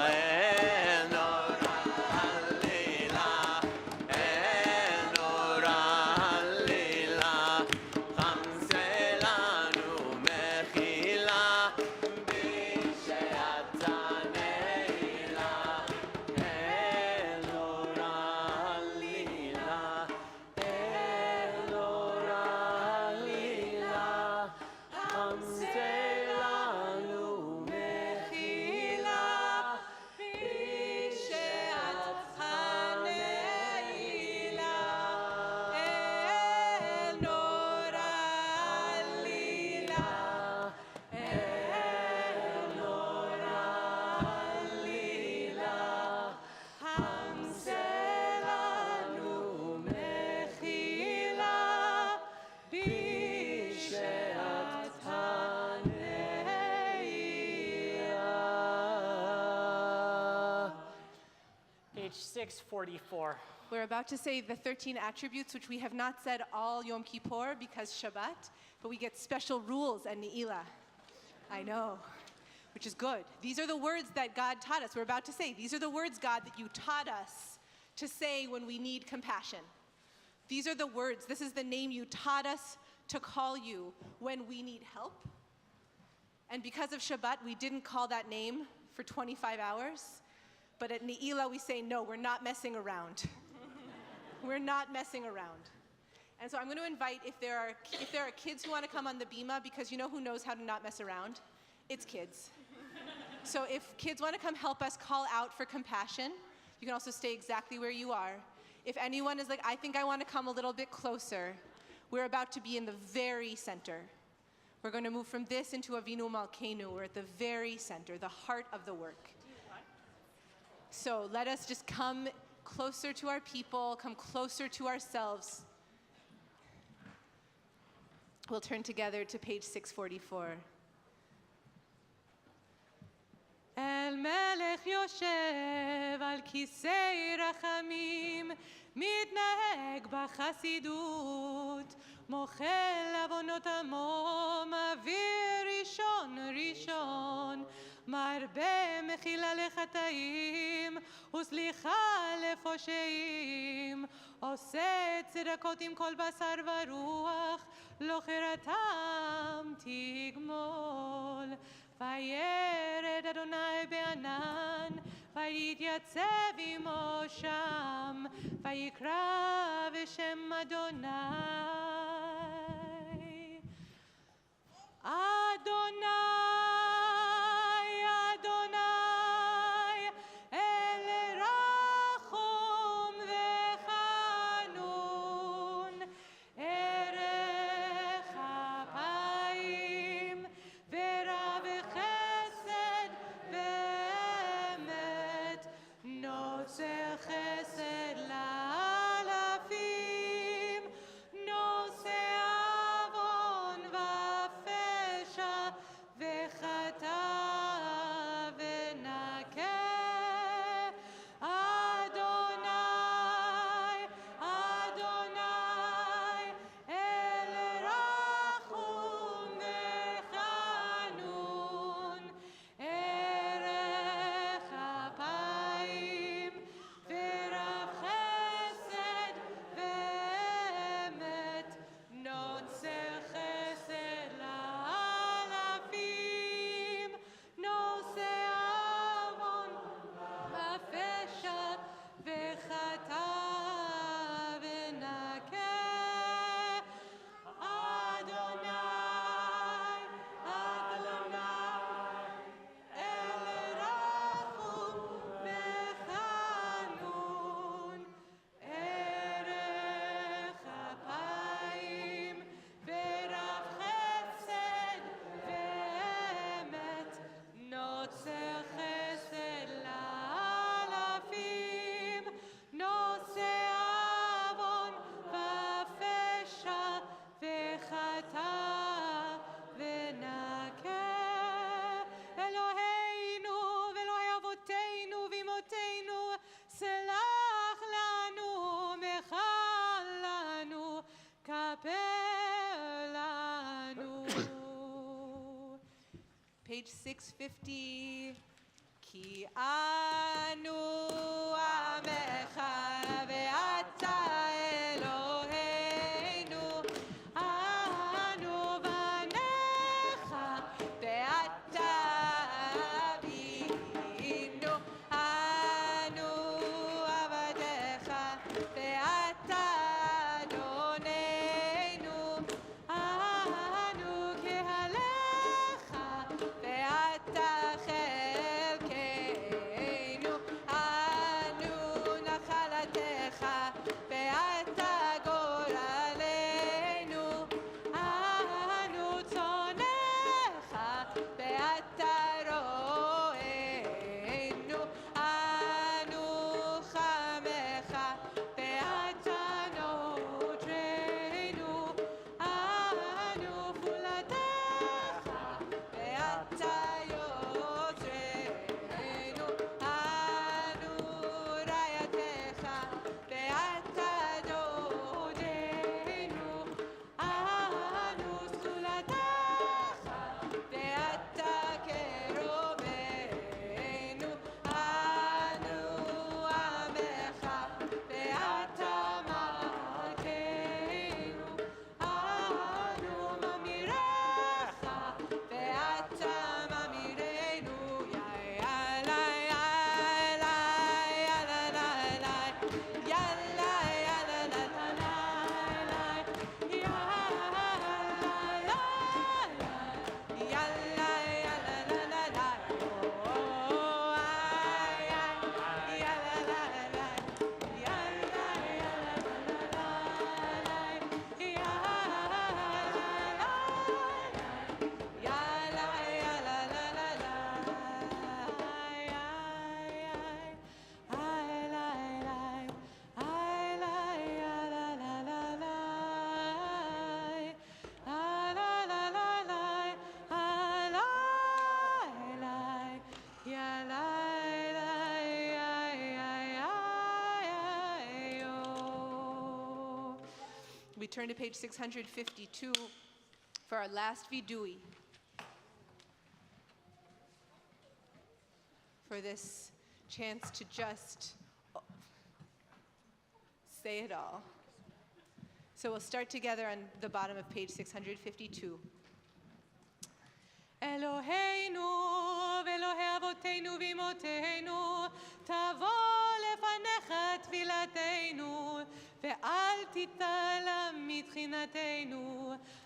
אין אורה הלילה, אין אורה הלילה, חמסה לנו מחילה בשעת הנעילה. אין אורה הלילה, אין אורה הלילה, חמסה לנו מחילה בשעת הנעילה. אין אורה הלילה, אין אורה הלילה, חמסה לנו מחילה בשעת הנעילה. Page 644. We're about to say the 13 attributes which we have not said all Yom Kippur because Shabbat, but we get special rules at Neilah. I know, which is good. These are the words that God taught us. We're about to say, these are the words, God, that you taught us to say when we need compassion. These are the words. This is the name you taught us to call you when we need help. And because of Shabbat, we didn't call that name for 25 hours. But at Neilah, we say, no, we're not messing around. We're not messing around. And so I'm going to invite, if there are kids who want to come on the bima, because you know who knows how to not mess around? It's kids. So if kids want to come help us call out for compassion, you can also stay exactly where you are. If anyone is like, I think I want to come a little bit closer, we're about to be in the very center. We're going to move from this into Avinu Malkeinu. We're at the very center, the heart of the work. So let us just come closer to our people, come closer to ourselves. We'll turn together to page 644. אל מלך יושב על כיסא רחמים, מתנהג בחסידות, מוחל עוונות עמו, מעביר ראשון ראשון, מרבה מחילה לחטאים וסליחה לפושעים, עושה צדקות עם כל בשר ורוח, לא חרתם תגמול. וירד אדוני בענן, ויתייצב עמו שם, ויקרא בשם אדוני. אדוני, אדוני, אל רחום וחנון, ערך אפיים ורב חסד ואמת, נוצר חסד לעם. page 650. Ki anu amecha ve'ata Eloheinu, anu banecha ve'ata avinu, anu avadecha ve'ata Adonenu, anu kehalecha ve'ata chelkeinu, anu nachalatecha ve'ata goralenu, anu tzonecha ve'ata ro'enu, anu chamecha ve'ata nodrenu, anu fulatecha ve'ata yotzrenu, anu rayatecha ve'ata dodenu, anu sulatecha ve'ata kerubenu, anu amecha ve'ata malkeinu, anu mamirecha ve'ata mamirenu, ya la ya la ya la la la, ya la ya la la la la la, ya la la la, ya la ya la la la la, oh ay ay, ya la la la, ya la ya la la la la, ya la la ya la la la la, we turn to page 652 for our last vidui. For this chance to just say it all. So we'll start together on the bottom of page 652. Eloheinu ve'Elohei avotenu v'imotenu, tavo lefanecha tfilateinu, ve'al titala mitchinatenu,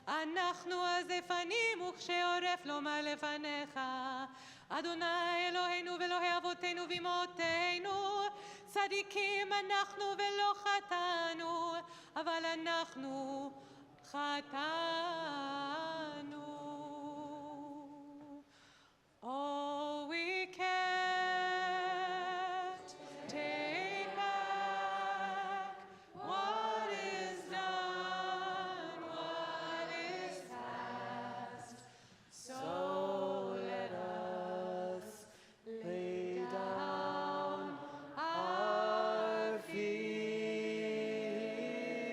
אנחנו הזפנים וכשעורף לומר לפניך, אדוני אלוהינו ואלוהי אבותינו ואמותינו, צדיקים אנחנו ולא חטאנו, אבל אנחנו חטאנו. Oh, we can't take back what is done, what is past. So let us Lay down our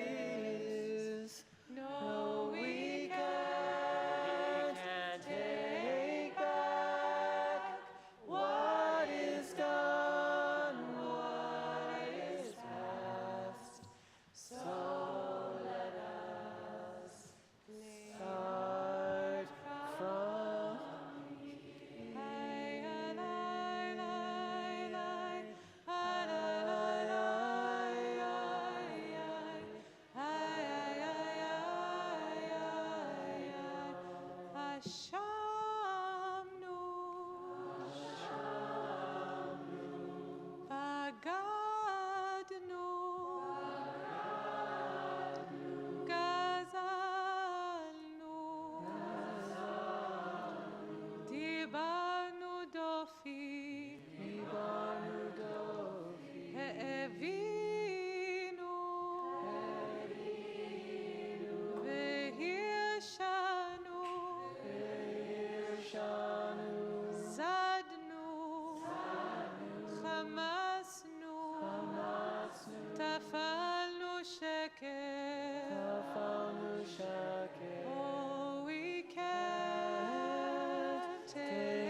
fears. no, We can't take back what is done, what is past. So let us start from דיברנו דופי, האבינו, והרשנו, זדנו, חמסנו, טפלנו שקר. Oh, we can't take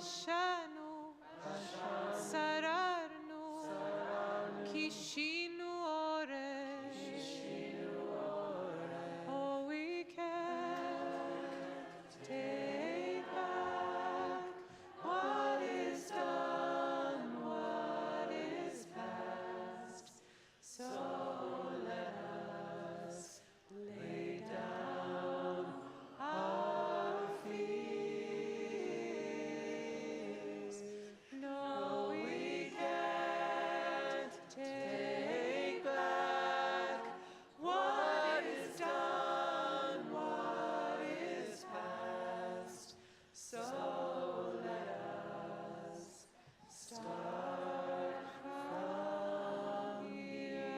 פשענו, שררנו, קישינו עורף. Oh, we can't take back what is done, what is past. So let us lay down our fears. No, we can't take back what is done, what is past. So let us start from here.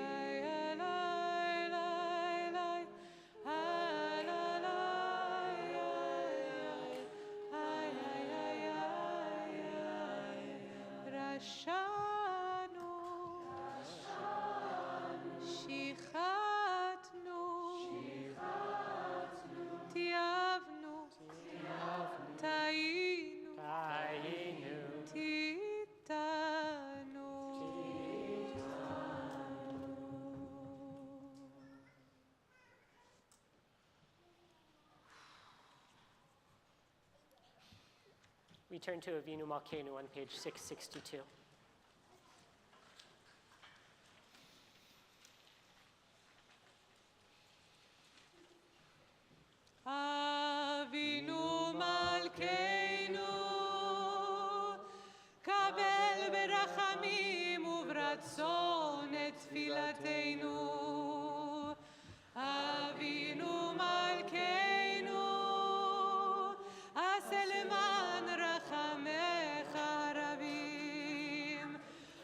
רשענו, שיחתנו, תיעבנו, טעינו, תיתנו. We turn to Avinu Malkeinu on page 662. אבינו מלכנו, קבל ברחמים וברצון את תפילתנו. אבינו מלכנו, עשה למען רחמך הרבים.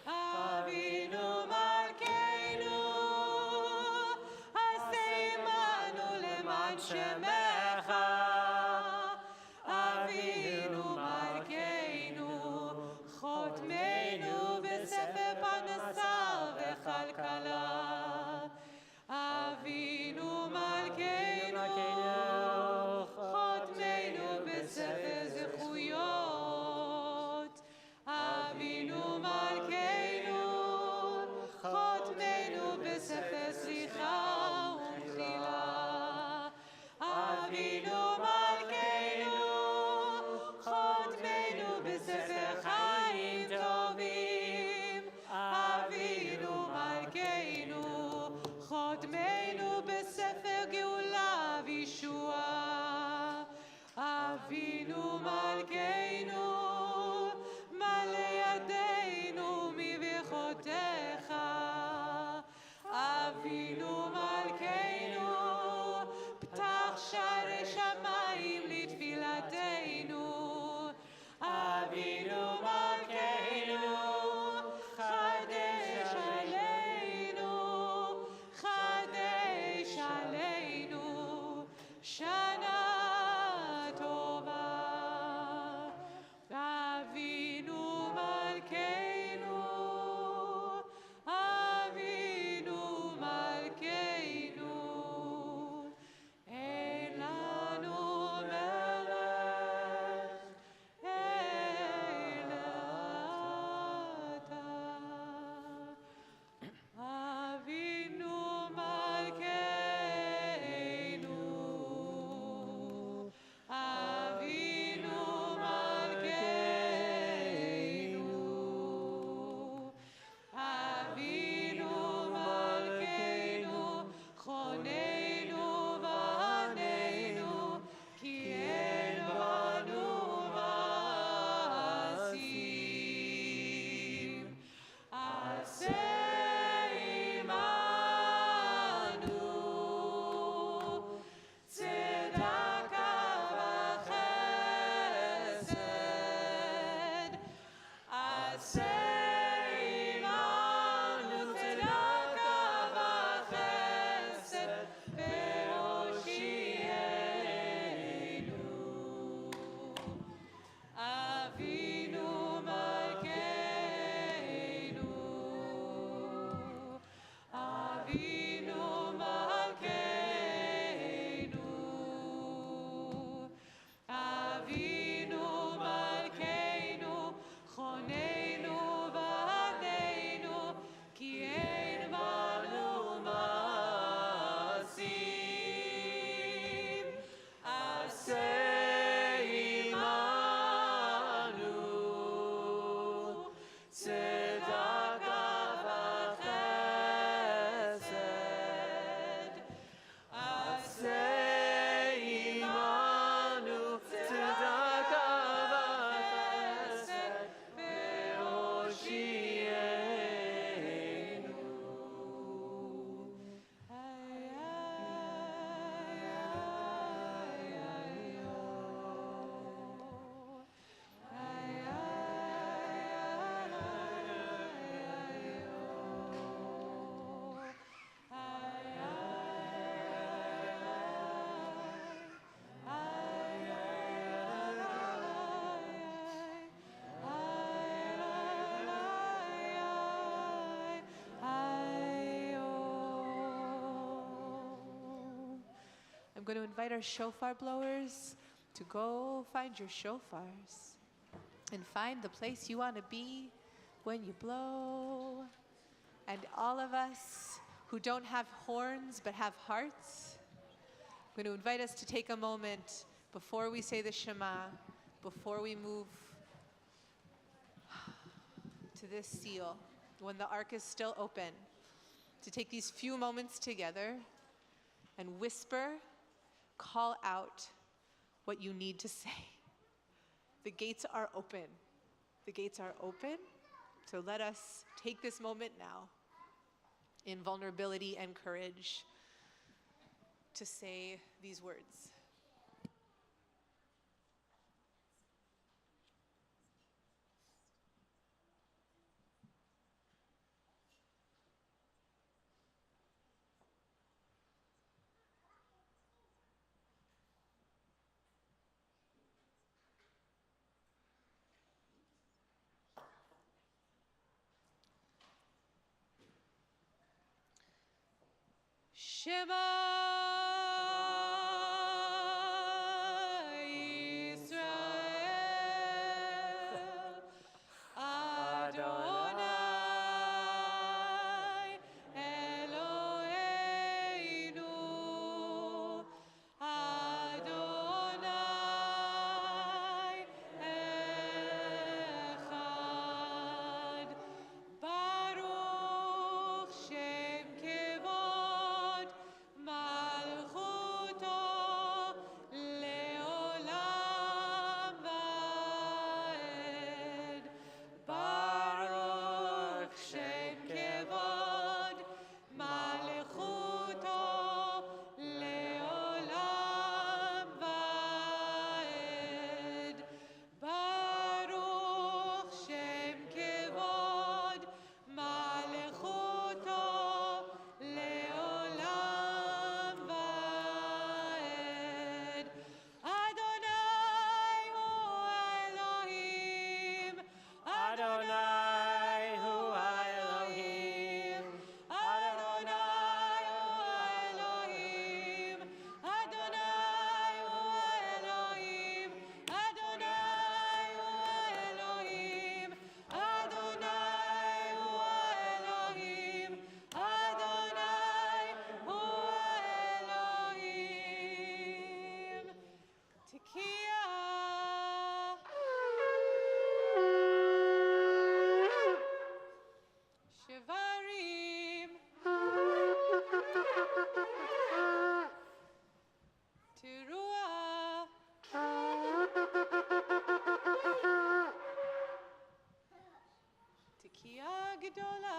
אבינו מלכנו, עשה עמנו למען שמך. אבינו מלכנו, חותמנו בספר פרנסה וכלכלה. אבינו מלכנו, חותמנו בספר זכויות. אבינו מלכנו, חותמנו בספר סליחה ומחילה. אבינו מלכנו, חותמנו בספר חיים טובים. אבינו מלכנו, חותמנו בספר גאולה וישועה. אבינו מלכנו, מלא ידינו מברכותיך. אבינו מלכנו, פתח שערי שמיים לתפילתנו. אבינו מלכנו, חדש עלינו, חדש עלינו, שנה טובה. אבינו מלכנו, אבינו מלכנו, אין לנו מלך אלא אתה. אבינו מלכנו, אבינו מלכנו, אבינו מלכנו, חוננו ועננו, כי אין בנו מעשים. עשה עמנו צדקה וחסד. עשה עמנו צדקה וחסד, והושיענו. אבינו מלכנו, אבינו מלכנו, אבינו מלכנו, going to invite our shofar blowers to go find your shofars and find the place you want to be when you blow. And all of us who don't have horns but have hearts, I'm going to invite us to take a moment before we say the Shema, before we move to this seal, when the ark is still open, to take these few moments together and whisper, call out what you need to say. The gates are open. The gates are open. So let us take this moment now in vulnerability and courage to say these words. Shema Yisrael, Adonai Eloheinu, Adonai Echad, Baruch Shem Kevod Malchuto Leolam Vaed. Baruch Shem Kevod Malchuto Leolam Vaed. Baruch Shem Kevod Malchuto Leolam Vaed. Adonai hu Elohim. Adonai hu Elohim. Adonai hu Elohim. Adonai hu Elohim. Adonai hu Elohim. Adonai hu Elohim. Adonai hu Elohim. Tekiah. Shivarim. Teruah. Tekiah Gedolah.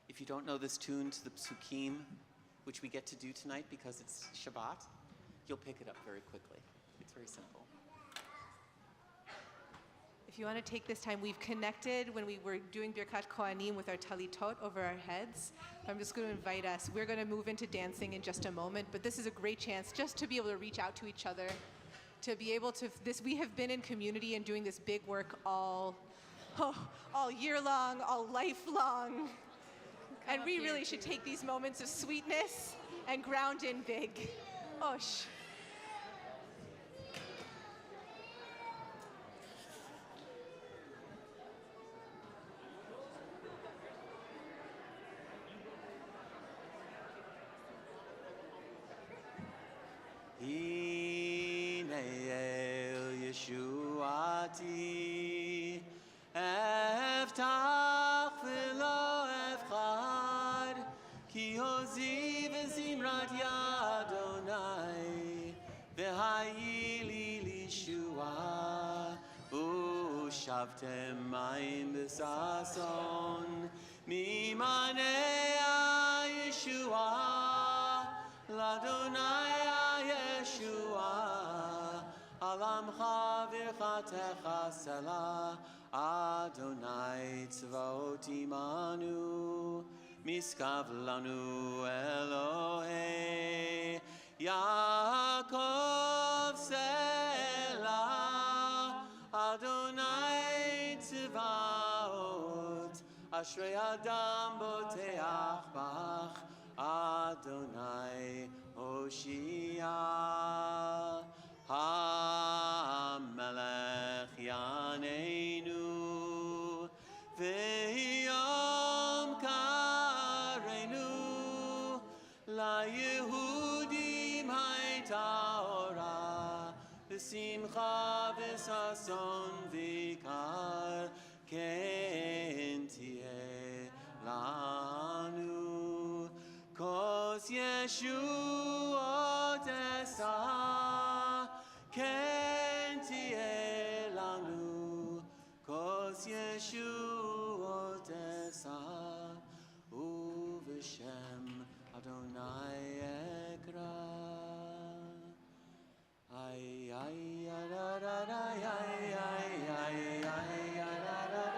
If you don't know this tune to the psukim, which we get to do tonight because it's Shabbat, you'll pick it up very quickly. It's very simple. If you want to take this time, we've connected when we were doing Birkat Kohanim with our talitot over our heads. I'm just going to invite us. We're going to move into dancing in just a moment, but this is a great chance just to be able to reach out to each other, to be able to, we have been in community and doing this big work all year long, all life long. And we really should take these moments of sweetness and ground in big. Osh. Hine el Yeshuati, eftach v'lo efchad, ki hozi v'zimrat Yadonai, v'hayi li lishua, u'shavtem mayim b'sason, mimanei Yeshua, l'Adonai Yeshua, alamcha v'chatecha selah, Adonai tzvaot imanu, miskav lanu Elohei, Yaakov selah, Adonai tzvaot, ashrei adam boteach bach, Adonai Hoshia, HaMelech Yaneinu, V'yom Kareinu, LaYehudim Hayta Ora, V'simcha v'sason v'ikar, Ken tieh lanu. Kos Yeshuot esa, ken tieh lanu. Kos Yeshuot esa, uv'shem Adonai ekra. Ay ay ay da da da ay ay ay ay da da da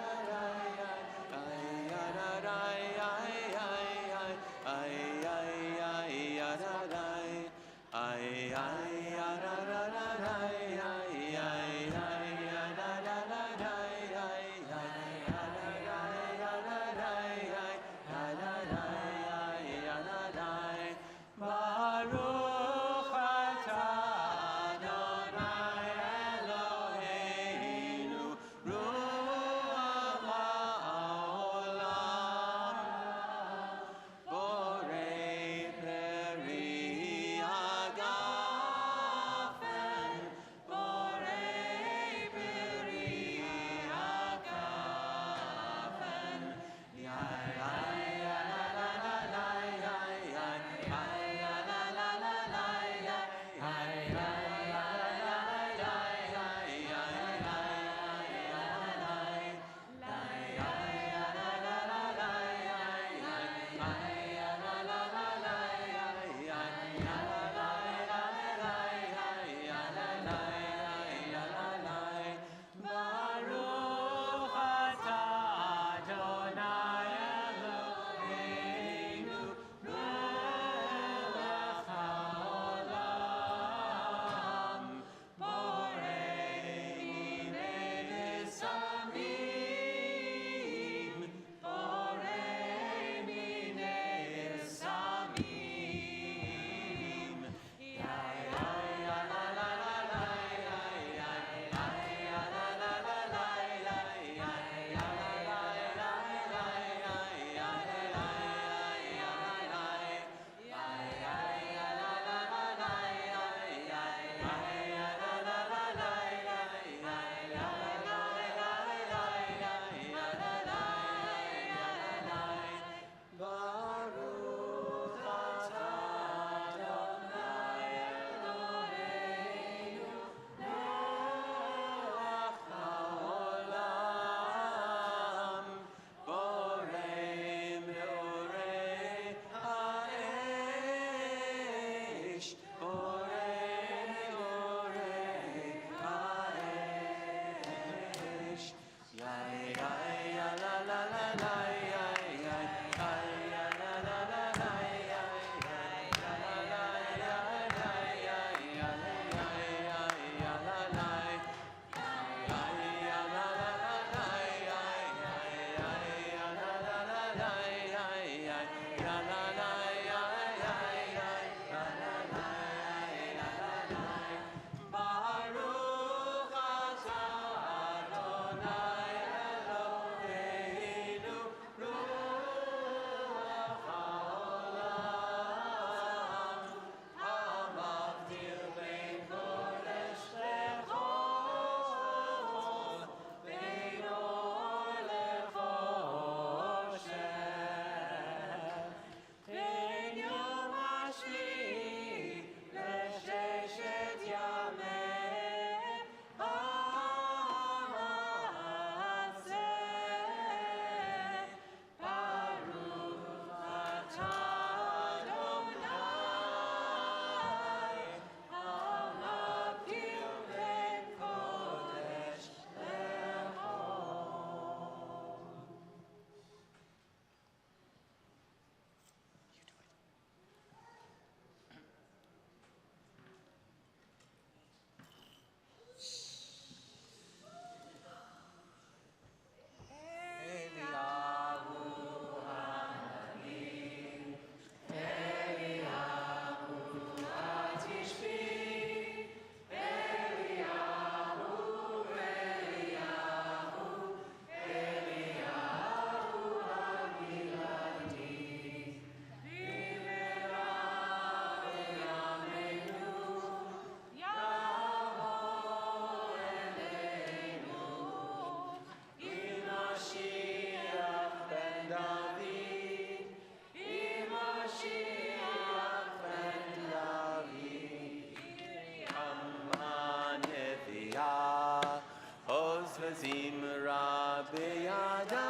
zimra beyada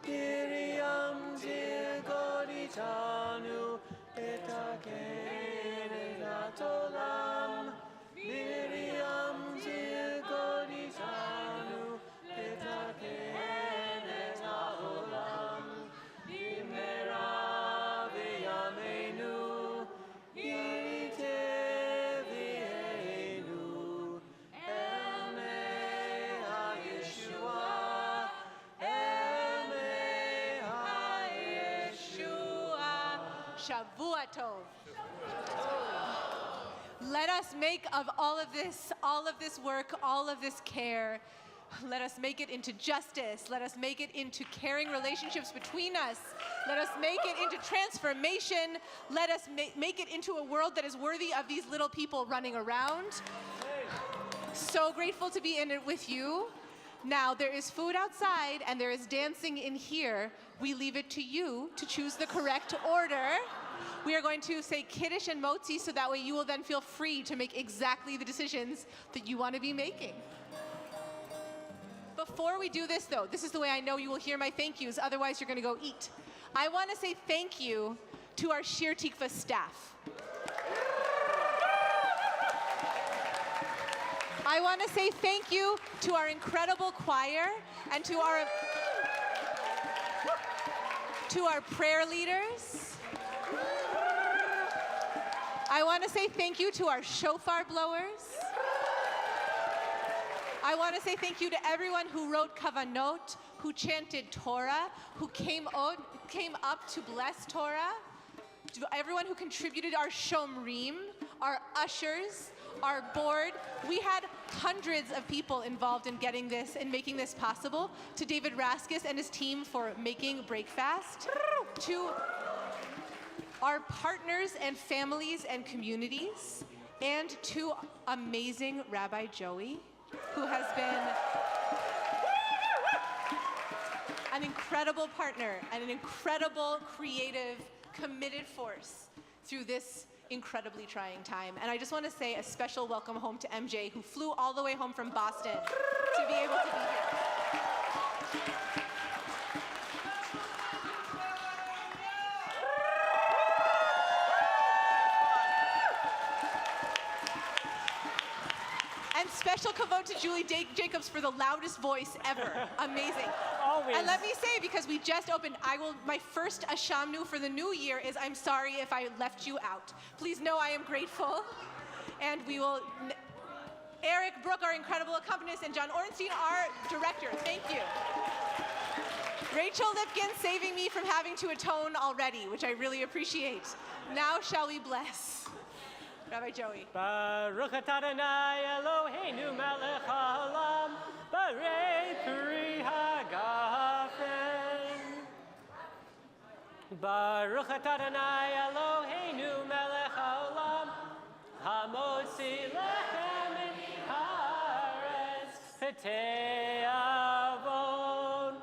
Miriam zilgoditanu etaken natolam Miriam zilgoditanu etaken natolam Imera v'yameinu yitevienu Elmei ha-Yeshua Elmei ha-Yeshua Shavua Tov. Let us make of all of this work, all of this care, let us make it into justice. Let us make it into caring relationships between us. Let us make it into transformation. Let us make it into a world that is worthy of these little people running around. So grateful to be in it with you. Now, there is food outside and there is dancing in here. We leave it to you to choose the correct order. We are going to say Kiddush and Motzi so that way you will then feel free to make exactly the decisions that you want to be making. Before we do this, though, this is the way I know you will hear my thank yous, otherwise you're going to go eat. I want to say thank you to our Shir Tikvah staff. I want to say thank you to our incredible choir and to our prayer leaders. I want to say thank you to our shofar blowers. I want to say thank you to everyone who wrote kavanot, who chanted Torah, who came up to bless Torah, to everyone who contributed, our shomrim, our ushers, our board. We had hundreds of people involved in getting this and making this possible. To David Raskus and his team for making Breakfast. To our partners and families and communities, and to amazing Rabbi Joey, who has been an incredible partner and an incredible, creative, committed force through this incredibly trying time. And I just want to say a special welcome home to MJ, who flew all the way home from Boston to be able to be here. And special kavod to Julie Jacobs for the loudest voice ever. Amazing. Always. And let me say, because we just opened, my first Ashamnu for the new year is I'm sorry if I left you out. Please know I am grateful. And we will, Eric Brook, our incredible accompanist, and John Ornstein, our director. Thank you. Rachel Lipkin saving me from having to atone already, which I really appreciate. Now shall we bless? Rabbi Joey. Baruch atah Adonai Eloheinu melech haolam, barei peri hagafen. Baruch atah Adonai Eloheinu melech haolam, hamotzi lechem min haaretz v'te'avon.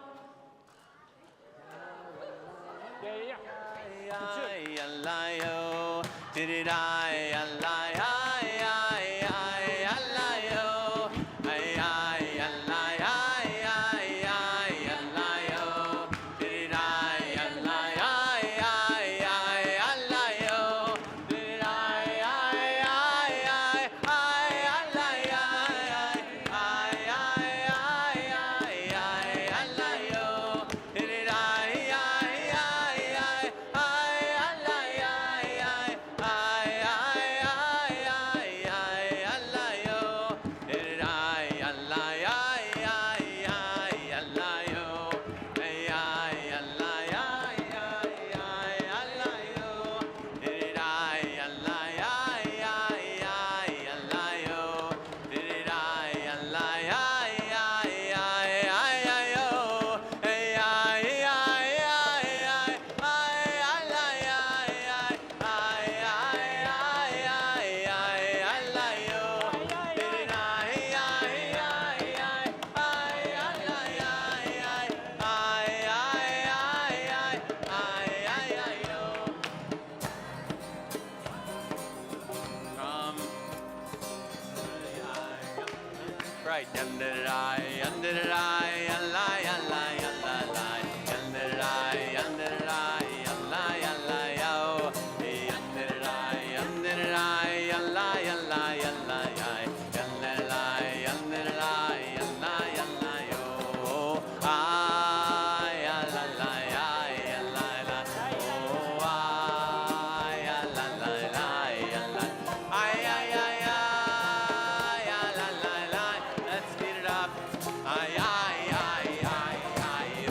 Right. Yanderai, yanderai, yallai, yallai, yallalai. Yanderai, yanderai, yallai, yallai, yo. Yanderai, yanderai, yallai, yallai, yallai, ay. Yanderai, yanderai, yallai, yallai, yo. Ay, yallalai, ay, yallalai. Oh, ay, yallalai, ay, yallai. Ay, ay, ay, ay, yallalai. Let's speed it up. Ay, ay, ay, ay, ay,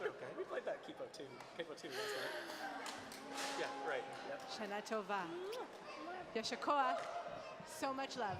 Okay. We played that Kipo 2 last night. Yeah, right. Yep. Shana Tova. Yasher Koach. So much love.